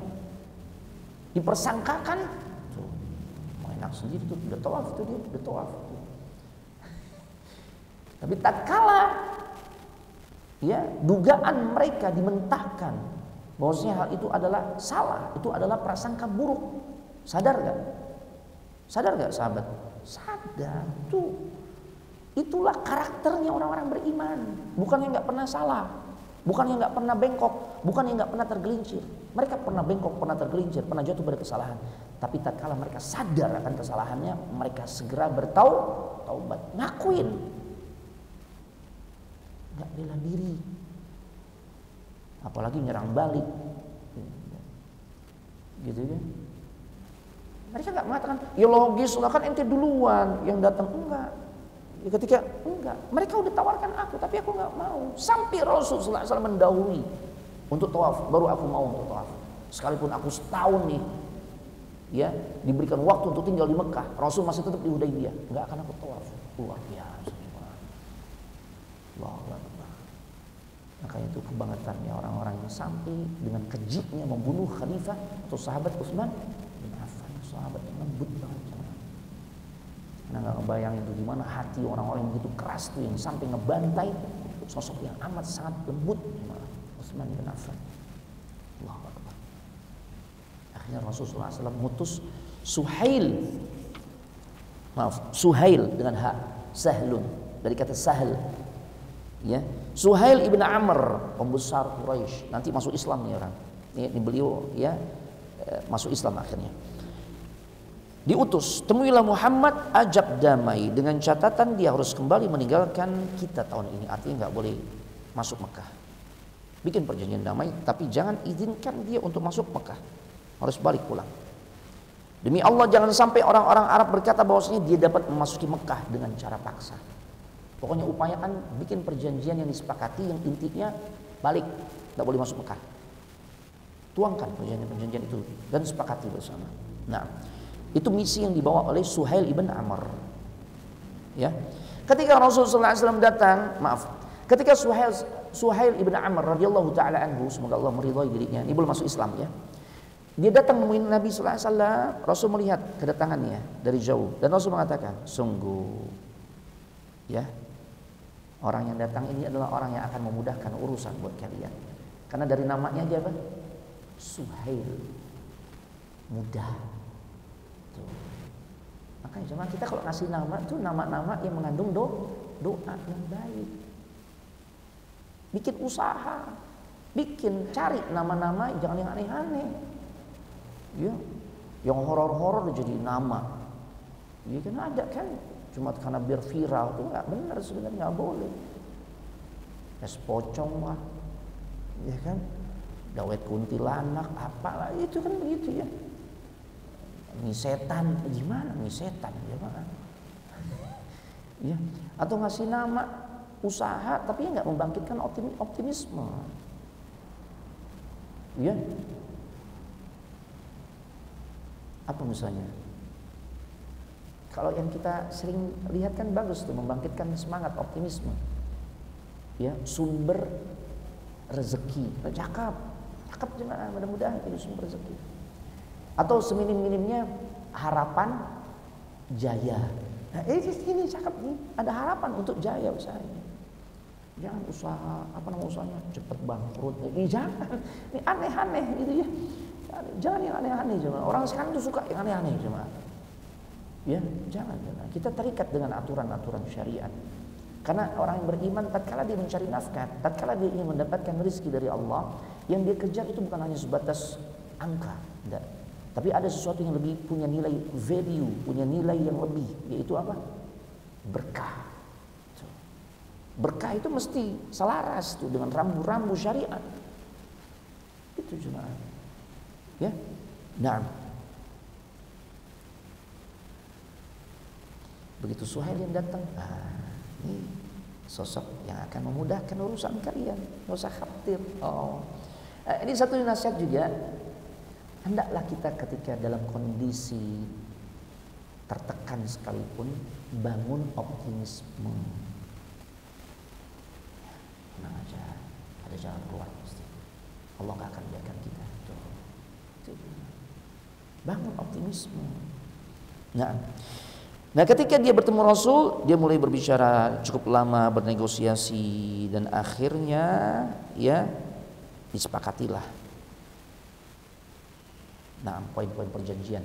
Speaker 1: Dipersangkakan tuh, enak sendiri tuh, udah tawaf tuh dia, udah tawaf. Tapi tak kalah ya dugaan mereka dimentahkan bahwasanya hal itu adalah salah, itu adalah prasangka buruk. Sadar gak? Sadar nggak sahabat? Sadar. Itulah karakternya orang-orang beriman. Bukan yang nggak pernah salah, bukan yang nggak pernah bengkok, bukan yang nggak pernah tergelincir. Mereka pernah bengkok, pernah tergelincir, pernah jatuh pada kesalahan. Tapi tatkala mereka sadar akan kesalahannya, mereka segera bertaubat, ngakuin, nggak bela diri, apalagi nyerang balik, gitu kan? Mereka nggak mengatakan, ya logis lah kan ente duluan yang datang, enggak. Ya ketika enggak, mereka udah tawarkan aku, tapi aku nggak mau. Sampai Rasulullah SAW mendahului untuk tawaf, baru aku mau untuk tawaf. Sekalipun aku setahun nih, ya diberikan waktu untuk tinggal di Mekah, Rasul masih tetap di Hudaybiyah, nggak akan aku tawaf. Luar biasa. Allahu Akbar. Makanya itu kebangetannya orang-orang yang sampai dengan kejinya membunuh khalifah atau sahabat Utsman bin Affan, sahabat yang lembut banget. Karena nggak ngebayangin itu gimana hati orang-orang yang begitu keras tuh, yang sampai ngebantai sosok yang amat sangat lembut, Utsman bin Affan. Allahu Akbar. Akhirnya Rasulullah SAW mengutus Suhail dengan hak, Sahlun dari kata Sahl, ya, Suhail ibn Amr, pembesar Quraisy, nanti masuk Islam nih orang. Ini beliau ya masuk Islam akhirnya. Diutus, temuilah Muhammad, ajab damai, dengan catatan dia harus kembali meninggalkan kita tahun ini. Artinya nggak boleh masuk Mekah. Bikin perjanjian damai, tapi jangan izinkan dia untuk masuk Mekah. Harus balik pulang. Demi Allah jangan sampai orang-orang Arab berkata bahwasanya dia dapat memasuki Mekah dengan cara paksa. Pokoknya upayakan bikin perjanjian yang disepakati, yang intinya balik, nggak boleh masuk Mekah. Tuangkan perjanjian itu dan sepakati bersama. Nah, itu misi yang dibawa oleh Suhail ibn Amr. Ya, ketika Rasulullah SAW datang, ketika Suhail ibn Amr radhiyallahu taala anhu, semoga Allah meridhai dirinya, ini belum masuk Islam ya. Dia datang menemui Nabi sallallahu alaihi wasallam. Rasul melihat kedatangannya dari jauh dan Rasul mengatakan, sungguh, ya, orang yang datang ini adalah orang yang akan memudahkan urusan buat kalian. Karena dari namanya aja apa? Suhail, mudah. Tuh. Makanya cuma kita kalau ngasih nama itu nama-nama yang mengandung doa yang baik. Bikin usaha, cari nama-nama jangan yang aneh-aneh. Ya, yang horor-horor jadi nama. Ya kan ada kan, cuma karena biar viral itu nggak benar sebenarnya, nggak boleh. Es pocong lah, ya kan, dawet kuntilanak, apalah itu kan begitu ya. Ini setan, gimana nih setan, gimana? Ya, atau ngasih nama usaha tapi nggak membangkitkan optimisme. Ya, apa misalnya? Kalau yang kita sering lihat kan bagus tuh, membangkitkan semangat, optimisme. Ya, sumber rezeki, cakep jemaah, mudah-mudahan ini sumber rezeki. Atau seminim-minimnya harapan jaya. Nah, ini cakep nih, ada harapan untuk jaya usahanya. Jangan usaha usahanya cepat bangkrut. Ini jangan, ini aneh-aneh gitu ya. Jangan yang aneh-aneh jemaah. Orang sekarang tuh suka yang aneh-aneh jemaah. Ya, jangan. Kita terikat dengan aturan-aturan syariat. Karena orang yang beriman tatkala dia mencari nafkah, tatkala dia ingin mendapatkan rezeki dari Allah, yang dia kejar itu bukan hanya sebatas angka, enggak. Tapi ada sesuatu yang lebih punya nilai value, punya nilai yang lebih, yaitu apa? Berkah. Berkah itu mesti selaras tuh dengan rambu-rambu syariat. Itu jemaah. Ya. Nah. Begitu Suhail yang datang, ini sosok yang akan memudahkan urusan kalian, nggak usah khawatir. Ini satu nasihat juga. Hendaklah kita ketika dalam kondisi tertekan sekalipun bangun optimisme. Tenang aja, ada jalan keluar pasti. Allah gak akan biarkan kita. Bangun optimisme. Nah, ketika dia bertemu Rasul, dia mulai berbicara cukup lama, bernegosiasi, dan akhirnya ya disepakatilah. Nah, poin-poin perjanjian.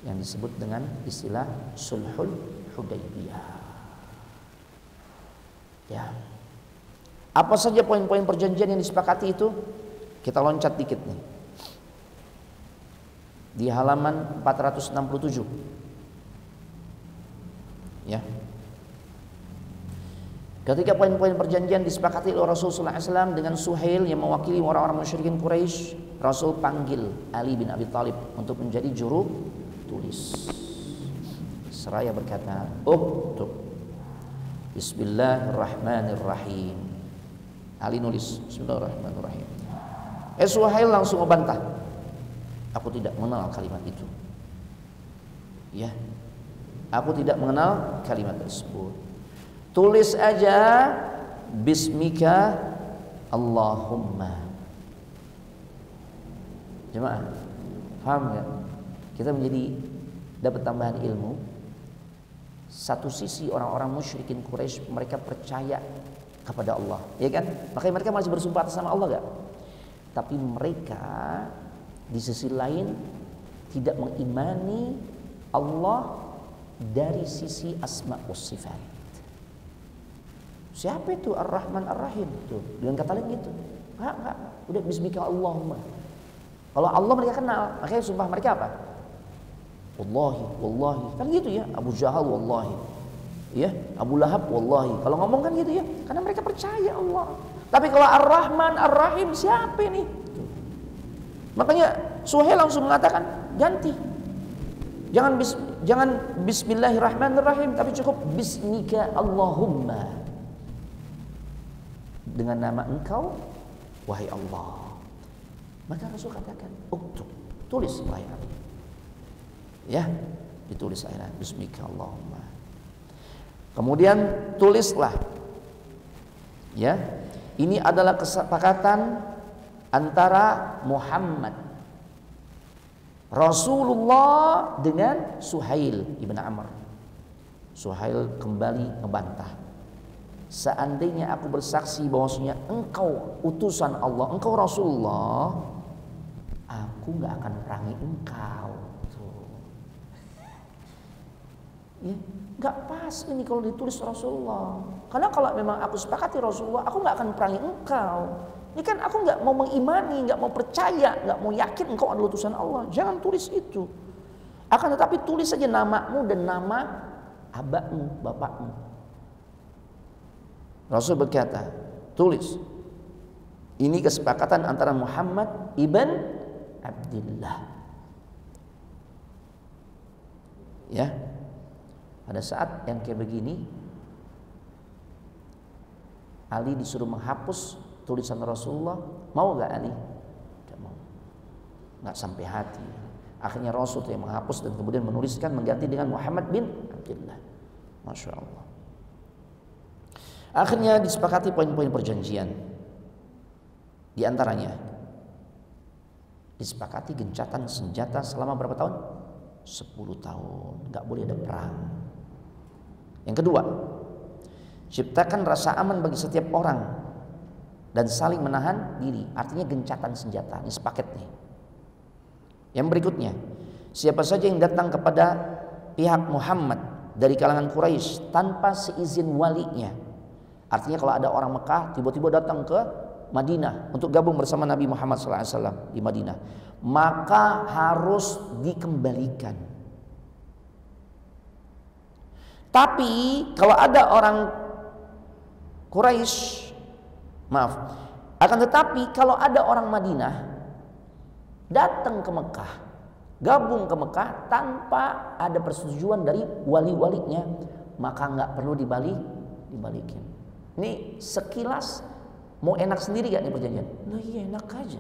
Speaker 1: yang disebut dengan istilah Sulhul Hudaybiyah. Ya. Apa saja poin-poin perjanjian yang disepakati itu? Kita loncat dikit nih. Di halaman 467. Ya. Ketika poin-poin perjanjian disepakati oleh Rasulullah SAW dengan Suhail yang mewakili orang-orang musyrikin Quraisy, Rasul panggil Ali bin Abi Thalib untuk menjadi juru tulis. Seraya berkata, "Uktub Bismillahirrahmanirrahim." Ali nulis Bismillahirrahmanirrahim. Suhail langsung membantah, "Aku tidak mengenal kalimat itu." Ya, aku tidak mengenal kalimat tersebut. Tulis aja Bismika Allahumma. Jemaah, paham nggak? Kita menjadi dapat tambahan ilmu. Satu sisi orang-orang musyrikin Quraisy mereka percaya kepada Allah, ya kan? Makanya mereka masih bersumpah atas nama Allah nggak? Tapi mereka di sisi lain tidak mengimani Allah dari sisi asma wa sifat. Siapa itu Ar-Rahman Ar-Rahim? Tuh, dengan kata lain gitu. Enggak. Udah Bismika Allahumma. Kalau Allah mereka kenal, makanya sumpah mereka apa? Wallahi. Kan gitu ya. Abu Jahal wallahi. Ya, Abu Lahab wallahi. Kalau ngomong kan gitu ya. Karena mereka percaya Allah. Tapi kalau Ar-Rahman Ar-Rahim siapa nih? Tuh. Makanya Suhail langsung mengatakan ganti. Jangan Bismillahirrahmanirrahim, tapi cukup Bismika Allahumma. Dengan nama engkau, wahai Allah. Maka Rasul katakan, uktub, tulis wahai Ali. Ya, ditulis ayat Bismika Allahumma. Kemudian tulislah. Ya, ini adalah kesepakatan antara Muhammad Rasulullah dengan Suhail ibn Amr. Suhail kembali membantah. Seandainya aku bersaksi bahwasanya engkau utusan Allah, engkau Rasulullah, aku nggak akan perangi engkau. Tuh. Ya, nggak pas ini kalau ditulis Rasulullah. Karena kalau memang aku sepakati Rasulullah, aku nggak akan perangi engkau. Ini kan aku nggak mau mengimani, nggak mau percaya, nggak mau yakin engkau adalah utusan Allah. Jangan tulis itu. Akan tetapi tulis saja namamu dan nama abakmu, bapakmu. Rasul berkata, tulis. Ini kesepakatan antara Muhammad ibn Abdullah. Ya. Pada saat yang kayak begini, Ali disuruh menghapus tulisan Rasulullah. Mau gak Ali? Tidak mau. Gak sampai hati. Akhirnya Rasul yang menghapus dan kemudian menuliskan mengganti dengan Muhammad bin Abdullah. Masya Allah. Akhirnya disepakati poin-poin perjanjian. Di antaranya disepakati gencatan senjata selama berapa tahun? 10 tahun. Gak boleh ada perang. Yang kedua, ciptakan rasa aman bagi setiap orang dan saling menahan diri. Artinya gencatan senjata. Ini sepaket nih. Yang berikutnya, siapa saja yang datang kepada pihak Muhammad dari kalangan Quraisy tanpa seizin walinya. Artinya kalau ada orang Mekah tiba-tiba datang ke Madinah untuk gabung bersama Nabi Muhammad SAW di Madinah, maka harus dikembalikan. Tapi kalau ada orang Quraisy, maaf, akan tetapi kalau ada orang Madinah datang ke Mekah, gabung ke Mekah tanpa ada persetujuan dari wali-walinya, maka nggak perlu dibalikin. Ini sekilas mau enak sendiri gak nih perjanjian? Nah iya enak aja.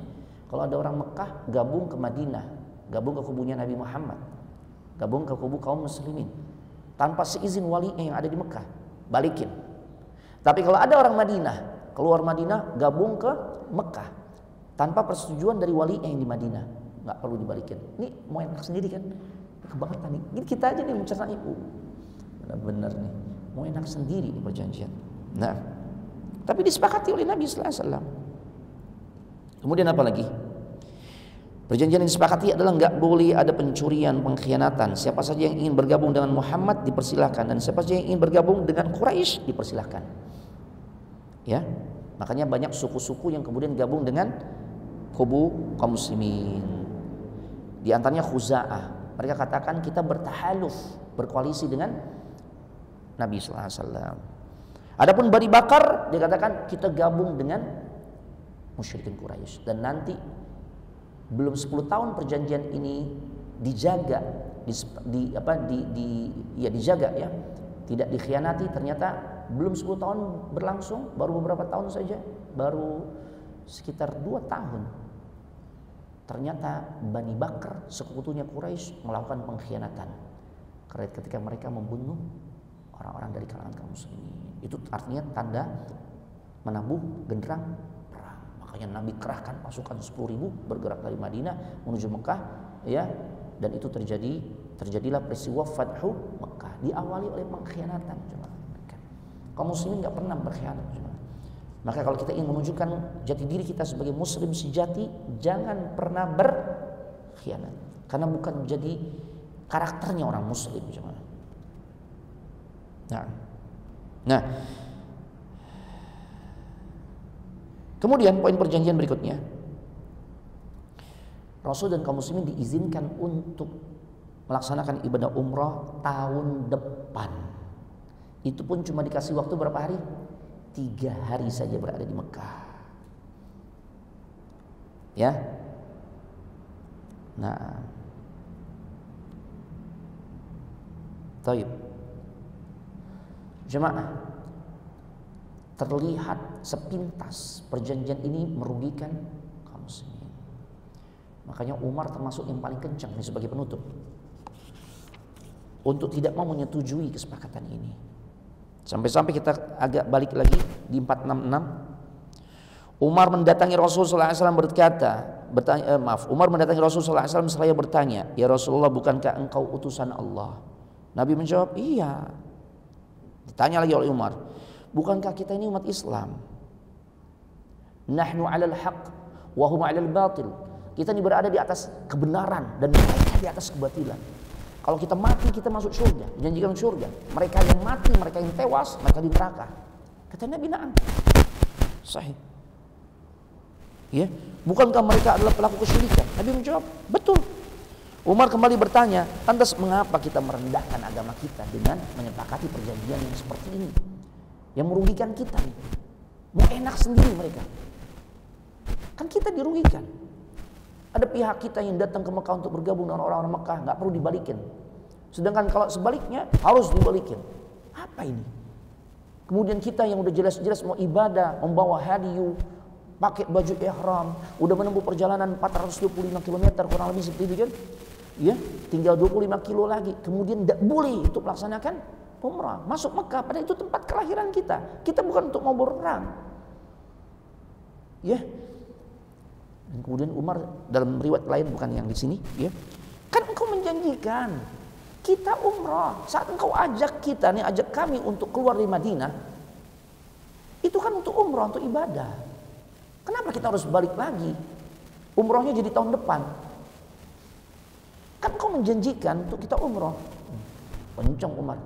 Speaker 1: Kalau ada orang Mekah gabung ke Madinah, gabung ke kubunya Nabi Muhammad, gabung ke kubu kaum muslimin tanpa seizin walinya yang ada di Mekah, balikin. Tapi kalau ada orang Madinah keluar Madinah gabung ke Mekah tanpa persetujuan dari walinya yang di Madinah, nggak perlu dibalikin. Ini mau enak sendiri kan? Kebangetan nih. Ini kita aja nih mencerna ibu. Benar-benar nih. Mau enak sendiri nih perjanjian. Nah, tapi disepakati oleh Nabi sallallahu alaihi wasallam. Kemudian apa lagi? Perjanjian yang disepakati adalah nggak boleh ada pencurian, pengkhianatan. Siapa saja yang ingin bergabung dengan Muhammad dipersilahkan, dan siapa saja yang ingin bergabung dengan Quraisy dipersilahkan. Ya, makanya banyak suku-suku yang kemudian gabung dengan kubu kaum muslimin. Di antaranya Khuza'ah. Mereka katakan kita bertahaluf, berkoalisi dengan Nabi sallallahu alaihi wasallam. Adapun Bani Bakar dikatakan kita gabung dengan musyrikin Quraisy, dan nanti belum 10 tahun perjanjian ini dijaga, dijaga ya, tidak dikhianati. Ternyata belum 10 tahun berlangsung, baru beberapa tahun saja, baru sekitar 2 tahun. Ternyata Bani Bakar, sekutunya Quraisy, melakukan pengkhianatan ketika mereka membunuh orang-orang dari kalangan kaum muslimin. Itu artinya tanda menabuh genderang perang. Makanya Nabi kerahkan pasukan 10.000 bergerak dari Madinah menuju Mekah, ya, dan itu terjadilah peristiwa Fathu Mekah, diawali oleh pengkhianatan. Kaum muslimin nggak pernah berkhianat. Maka kalau kita ingin menunjukkan jati diri kita sebagai muslim sejati, jangan pernah berkhianat, karena bukan jadi karakternya orang muslim. Nah, kemudian poin perjanjian berikutnya, Rasul dan kaum muslimin diizinkan untuk melaksanakan ibadah umrah tahun depan. Itu pun cuma dikasih waktu berapa hari? 3 hari saja berada di Mekah. Ya. Nah, taib. Jemaah, terlihat sepintas perjanjian ini merugikan kaum muslimin. Makanya Umar termasuk yang paling kencang sebagai penutup untuk tidak mau menyetujui kesepakatan ini. Sampai-sampai kita agak balik lagi di 466. Umar mendatangi Rasulullah SAW Umar mendatangi Rasulullah SAW seraya bertanya, "Ya Rasulullah, bukankah engkau utusan Allah?" Nabi menjawab, "Iya." Ditanya lagi oleh Umar, "Bukankah kita ini umat Islam? Nahnu 'alal haqq wa hum 'alal batil." Kita ini berada di atas kebenaran dan mereka di atas kebatilan. Kalau kita mati, kita masuk surga, dijanjikan surga. Mereka yang mati, mereka yang tewas, mereka di neraka. Kata Nabi, "Na'am." Sahih. Ya, bukankah mereka adalah pelaku kesyirikan? Nabi menjawab, "Betul." Umar kembali bertanya, "Lantas mengapa kita merendahkan agama kita dengan menyepakati perjanjian yang seperti ini, yang merugikan kita nih? Mau enak sendiri mereka, kan kita dirugikan. Ada pihak kita yang datang ke Mekah untuk bergabung dengan orang-orang Mekah, nggak perlu dibalikin. Sedangkan kalau sebaliknya harus dibalikin. Apa ini? Kemudian kita yang udah jelas-jelas mau ibadah, membawa hadiyu, pakai baju ihram, udah menempuh perjalanan 425 km kurang lebih seperti itu kan? Ya, tinggal 25 kilo lagi. Kemudian tidak boleh untuk melaksanakan umrah, masuk Mekah, padahal itu tempat kelahiran kita. Kita bukan untuk mau berperang. Ya. Dan kemudian Umar dalam riwayat lain, bukan yang di sini, ya, kan engkau menjanjikan kita umrah saat engkau ajak kita nih, ajak kami untuk keluar dari Madinah, itu kan untuk umrah, untuk ibadah. Kenapa kita harus balik lagi? Umrahnya jadi tahun depan. Kan engkau menjanjikan untuk kita umrah. Pencong Umar.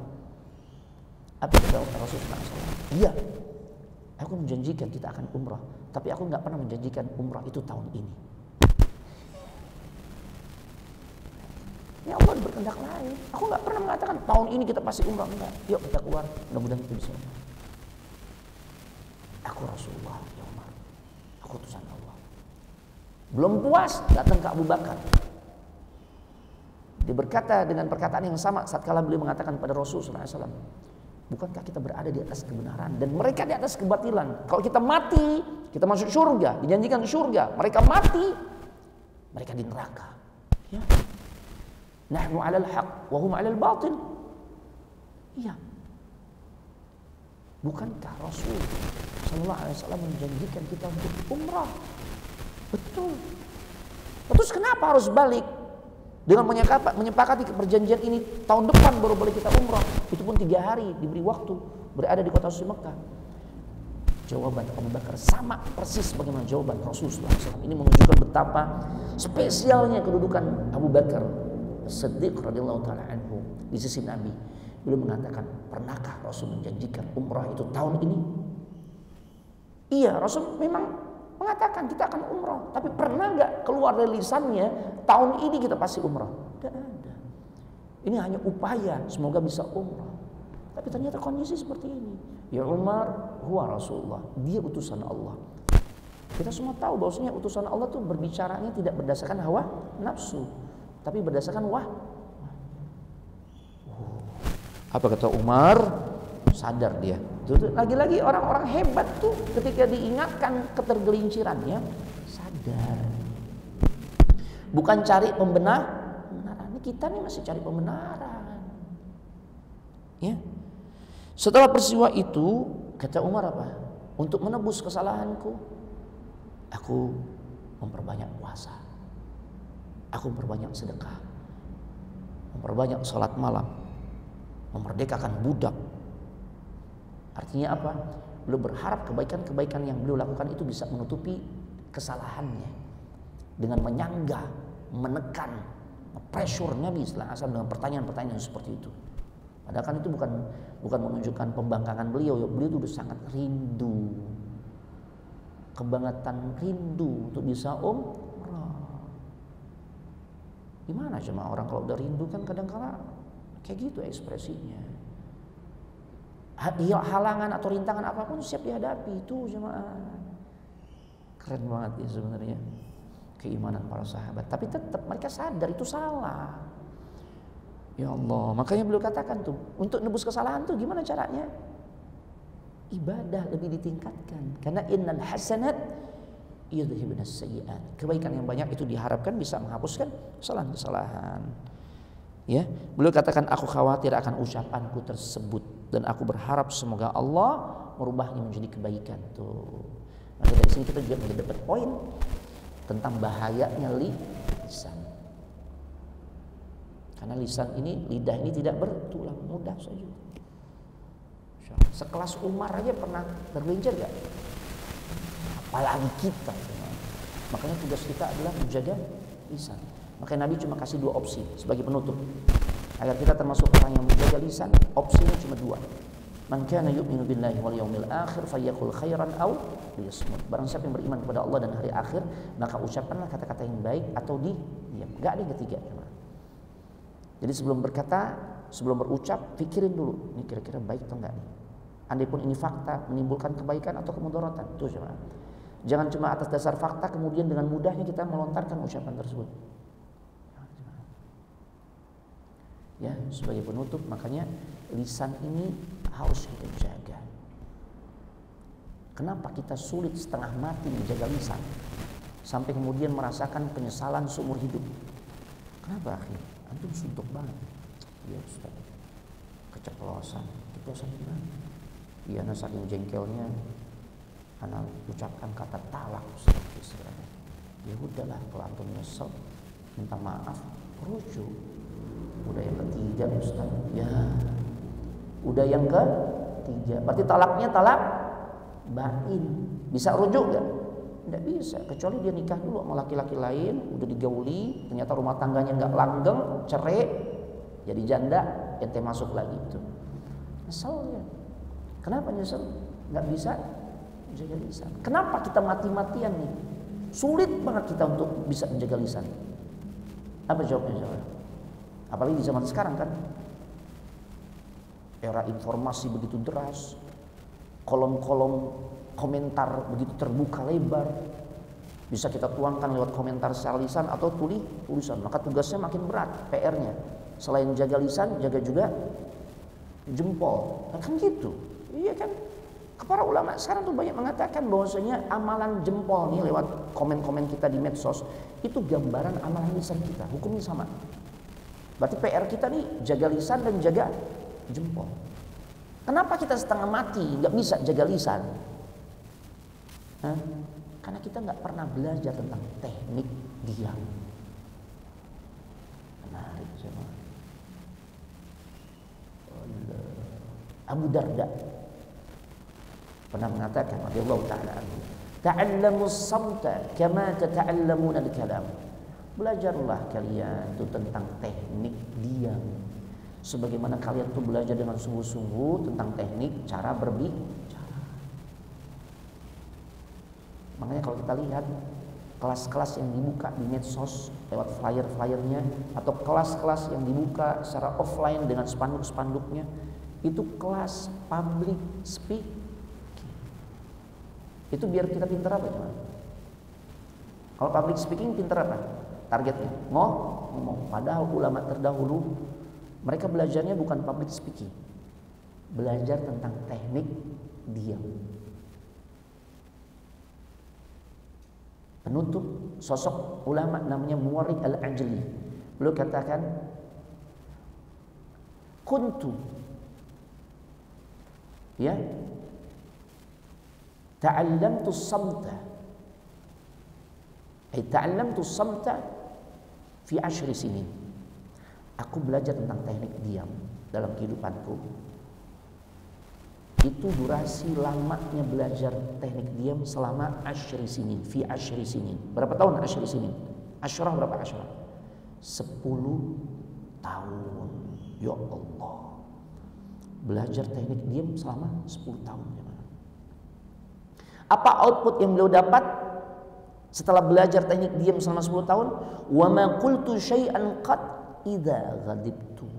Speaker 1: Apa kata Rasulullah SAW? Iya, aku menjanjikan kita akan umrah, tapi aku nggak pernah menjanjikan umrah itu tahun ini. Ya Allah berkehendak lain. Aku nggak pernah mengatakan tahun ini kita pasti umrah, enggak. Yuk kita keluar, mudah-mudahan itu bisa. Aku Rasulullah, ya Umar. Aku utusan Allah. Belum puas, datang ke Abu Bakar. Dia berkata dengan perkataan yang sama saat kala beliau mengatakan pada Rasulullah SAW, "Bukankah kita berada di atas kebenaran dan mereka di atas kebatilan? Kalau kita mati, kita masuk surga, dijanjikan surga. Mereka mati, mereka di neraka." Ya. Nahnu 'alal haqq wa hum 'alal batil. Iya. Bukankah Rasul sallallahu alaihi wasallam menjanjikan kita untuk umrah? Betul. Terus kenapa harus balik? Dengan menyepakati perjanjian ini, tahun depan baru boleh kita umrah. Itu pun 3 hari diberi waktu berada di kota suci Mekah. Jawaban Abu Bakar sama persis bagaimana jawaban Rasulullah SAW. Ini menunjukkan betapa spesialnya kedudukan Abu Bakar Siddiq radhiyallahu taala anhu di sisi Nabi. Beliau mengatakan, pernahkah Rasul menjanjikan umrah itu tahun ini? Iya, Rasul memang mengatakan kita akan umrah, tapi pernah nggak keluar dari lisannya tahun ini kita pasti umrah? Tidak ada. Ini hanya upaya semoga bisa umrah. Tapi ternyata kondisi seperti ini. Ya Umar huwa Rasulullah, dia utusan Allah. Kita semua tahu bahwasanya utusan Allah tuh berbicaranya tidak berdasarkan hawa nafsu, tapi berdasarkan apa kata Umar? Sadar dia. Lagi-lagi orang-orang hebat tuh ketika diingatkan ketergelincirannya sadar. Bukan cari pembenaran. Ini kita nih masih cari pembenaran. Ya. Setelah peristiwa itu, kata Umar apa? Untuk menebus kesalahanku, aku memperbanyak puasa. Aku memperbanyak sedekah. Memperbanyak salat malam. Memerdekakan budak. Artinya apa? Beliau berharap kebaikan-kebaikan yang beliau lakukan itu bisa menutupi kesalahannya. Dengan menyanggah, menekan, pressure Nabi sallallahu alaihi wasallam dengan pertanyaan-pertanyaan seperti itu. Padahal kan itu bukan menunjukkan pembangkangan beliau. Beliau itu sangat rindu, kebangetan rindu untuk bisa umrah. Gimana cuma orang kalau udah rindu kan kadang-kala kayak gitu ekspresinya. Halangan atau rintangan apapun siap dihadapi, itu jemaah. Keren banget ya sebenarnya keimanan para sahabat. Tapi tetap mereka sadar itu salah. Ya Allah, makanya beliau katakan tuh, untuk nebus kesalahan tuh gimana caranya? Ibadah lebih ditingkatkan. Karena innal hasanat yudhibnas sayyi'at. Kebaikan yang banyak itu diharapkan bisa menghapuskan kesalahan-kesalahan. Ya, beliau katakan, aku khawatir akan ucapanku tersebut dan aku berharap semoga Allah merubahnya menjadi kebaikan tuh. Maka dari sini kita juga menjadi dapat poin tentang bahayanya lisan. Karena lisan ini, lidah ini tidak bertulang, mudah saja. Sekelas Umar aja pernah tergelincir gak? Apalagi kita. Makanya tugas kita adalah menjaga lisan. Makanya Nabi cuma kasih 2 opsi sebagai penutup. Agar kita termasuk orang yang menjaga lisan, opsinya cuma 2. Man kana yu'minu billahi wal yaumil akhir falyaqul khairan aw liyasmut. Barang siapa yang beriman kepada Allah dan hari akhir, maka ucapkanlah kata-kata yang baik atau diam. Enggak ada yang ketiga. Jadi sebelum berkata, sebelum berucap, pikirin dulu, ini kira-kira baik atau enggak nih. Andai pun ini fakta menimbulkan kebaikan atau kemudaratan, itu cuma. Jangan cuma atas dasar fakta kemudian dengan mudahnya kita melontarkan ucapan tersebut. Ya, sebagai penutup, makanya lisan ini harus kita jaga. Kenapa kita sulit setengah mati menjaga lisan sampai kemudian merasakan penyesalan seumur hidup? Kenapa akhir? Antum suntuk banget. Iya Ustaz. Keceplosan gimana? Iya, nah saking jengkelnya anak ucapkan kata talak Ustaz istilahnya. Ya udahlah, kalau antum nyesel minta maaf, rujuk. Udah yang ketiga Ustaz. Ya. Udah yang ketiga. Berarti talaknya talak bain. Bisa rujuk enggak? Tidak bisa, kecuali dia nikah dulu sama laki-laki lain, udah digauli, ternyata rumah tangganya nggak langgeng, cerai, jadi janda, ente masuk lagi itu. Nyesel ya. Kenapa nyesel? Nggak bisa menjaga lisan. Kenapa kita mati-matian nih? Sulit banget kita untuk bisa menjaga lisan. Apa jawabnya jawab? Apalagi di zaman sekarang kan, era informasi begitu deras, kolom-kolom komentar begitu terbuka lebar, bisa kita tuangkan lewat komentar secara lisan atau tulisan. Maka tugasnya makin berat, PR-nya. Selain jaga lisan, jaga juga jempol. Kan gitu. Iya kan? Para ulama sekarang tuh banyak mengatakan bahwasanya amalan jempol nih lewat komen-komen kita di medsos itu gambaran amalan lisan kita. Hukumnya sama. Berarti PR kita nih jaga lisan dan jaga jempol. Kenapa kita setengah mati nggak bisa jaga lisan? Karena kita nggak pernah belajar tentang teknik diam. Menarik semua. Abu Darda pernah mengatakan radhiyallahu taala anhu, ta'allamus samta kama tata'allamuna al-kalam. Belajarlah kalian itu tentang teknik diam, sebagaimana kalian tuh belajar dengan sungguh-sungguh tentang teknik cara berbicara. Makanya kalau kita lihat kelas-kelas yang dibuka di medsos lewat flyer-flyernya, atau kelas-kelas yang dibuka secara offline dengan spanduk-spanduknya, itu kelas public speaking. Itu biar kita pintar apa cuman? Kalau public speaking pintar apa? Targetnya ngomong. Padahal ulama terdahulu mereka belajarnya bukan public speaking, belajar tentang teknik diam. Penutup sosok ulama namanya Muwarrid al-Ajli. Beliau katakan, kuntu ta'allamtu samta, ta'allamtu samta fi 10 sinin. Aku belajar tentang teknik diam dalam kehidupanku. Itu durasi lamanya belajar teknik diam selama 10 sinin, fi 10 sinin. Berapa tahun 10 sinin? Asyrah berapa asyrah? 10 tahun. Ya Allah. Belajar teknik diam selama 10 tahun. Apa output yang beliau dapat setelah belajar teknik diam selama 10 tahun? Wa ma qultu syai'an qad idza ghadibtu.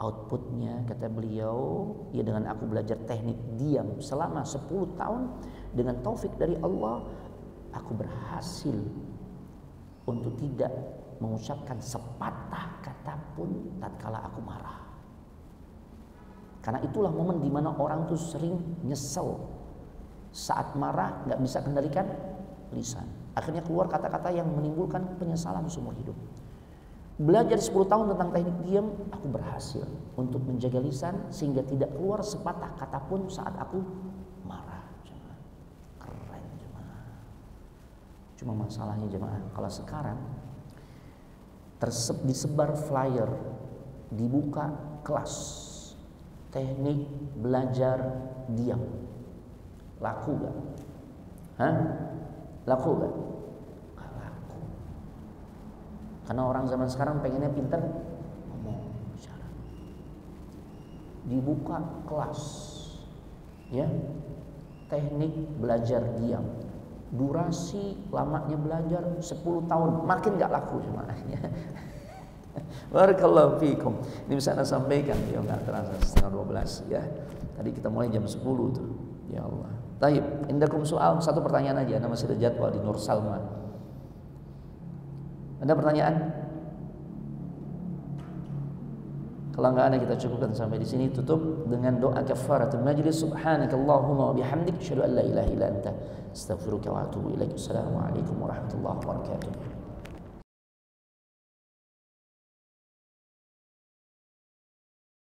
Speaker 1: Outputnya kata beliau, ya dengan aku belajar teknik diam selama 10 tahun, dengan taufik dari Allah, aku berhasil untuk tidak mengucapkan sepatah kata pun tatkala aku marah. Karena itulah momen dimana orang tuh sering nyesel saat marah, nggak bisa kendalikan lisan. Akhirnya keluar kata-kata yang menimbulkan penyesalan seumur hidup. Belajar 10 tahun tentang teknik diam, aku berhasil untuk menjaga lisan sehingga tidak keluar sepatah kata pun saat aku marah. Keren jemaah. Cuma masalahnya jemaah, kalau sekarang disebar flyer, dibuka kelas teknik belajar diam, laku gak? Laku gak? Karena orang zaman sekarang pengennya pintar ngomong, bicara. Dibuka kelas, ya, teknik belajar diam. Durasi lamanya belajar 10 tahun, makin gak laku jemaahnya. Barakallahu fiikum. Ini bisa Anda sampaikan, ya nggak terasa setengah 12 ya. Tadi kita mulai jam 10 tuh. Ya Allah. Taib, indakum soal, satu pertanyaan aja. Anda masih ada jadwal di Nur Salma. Ada pertanyaan? Kalau enggak ada, kita cukupkan sampai di sini. Tutup dengan doa kafaratul majlis. Subhanakallahumma wa bihamdik, asyhadu an la ilaha illa anta, astaghfiruka wa atubu ilaik. Assalamualaikum warahmatullahi wabarakatuh.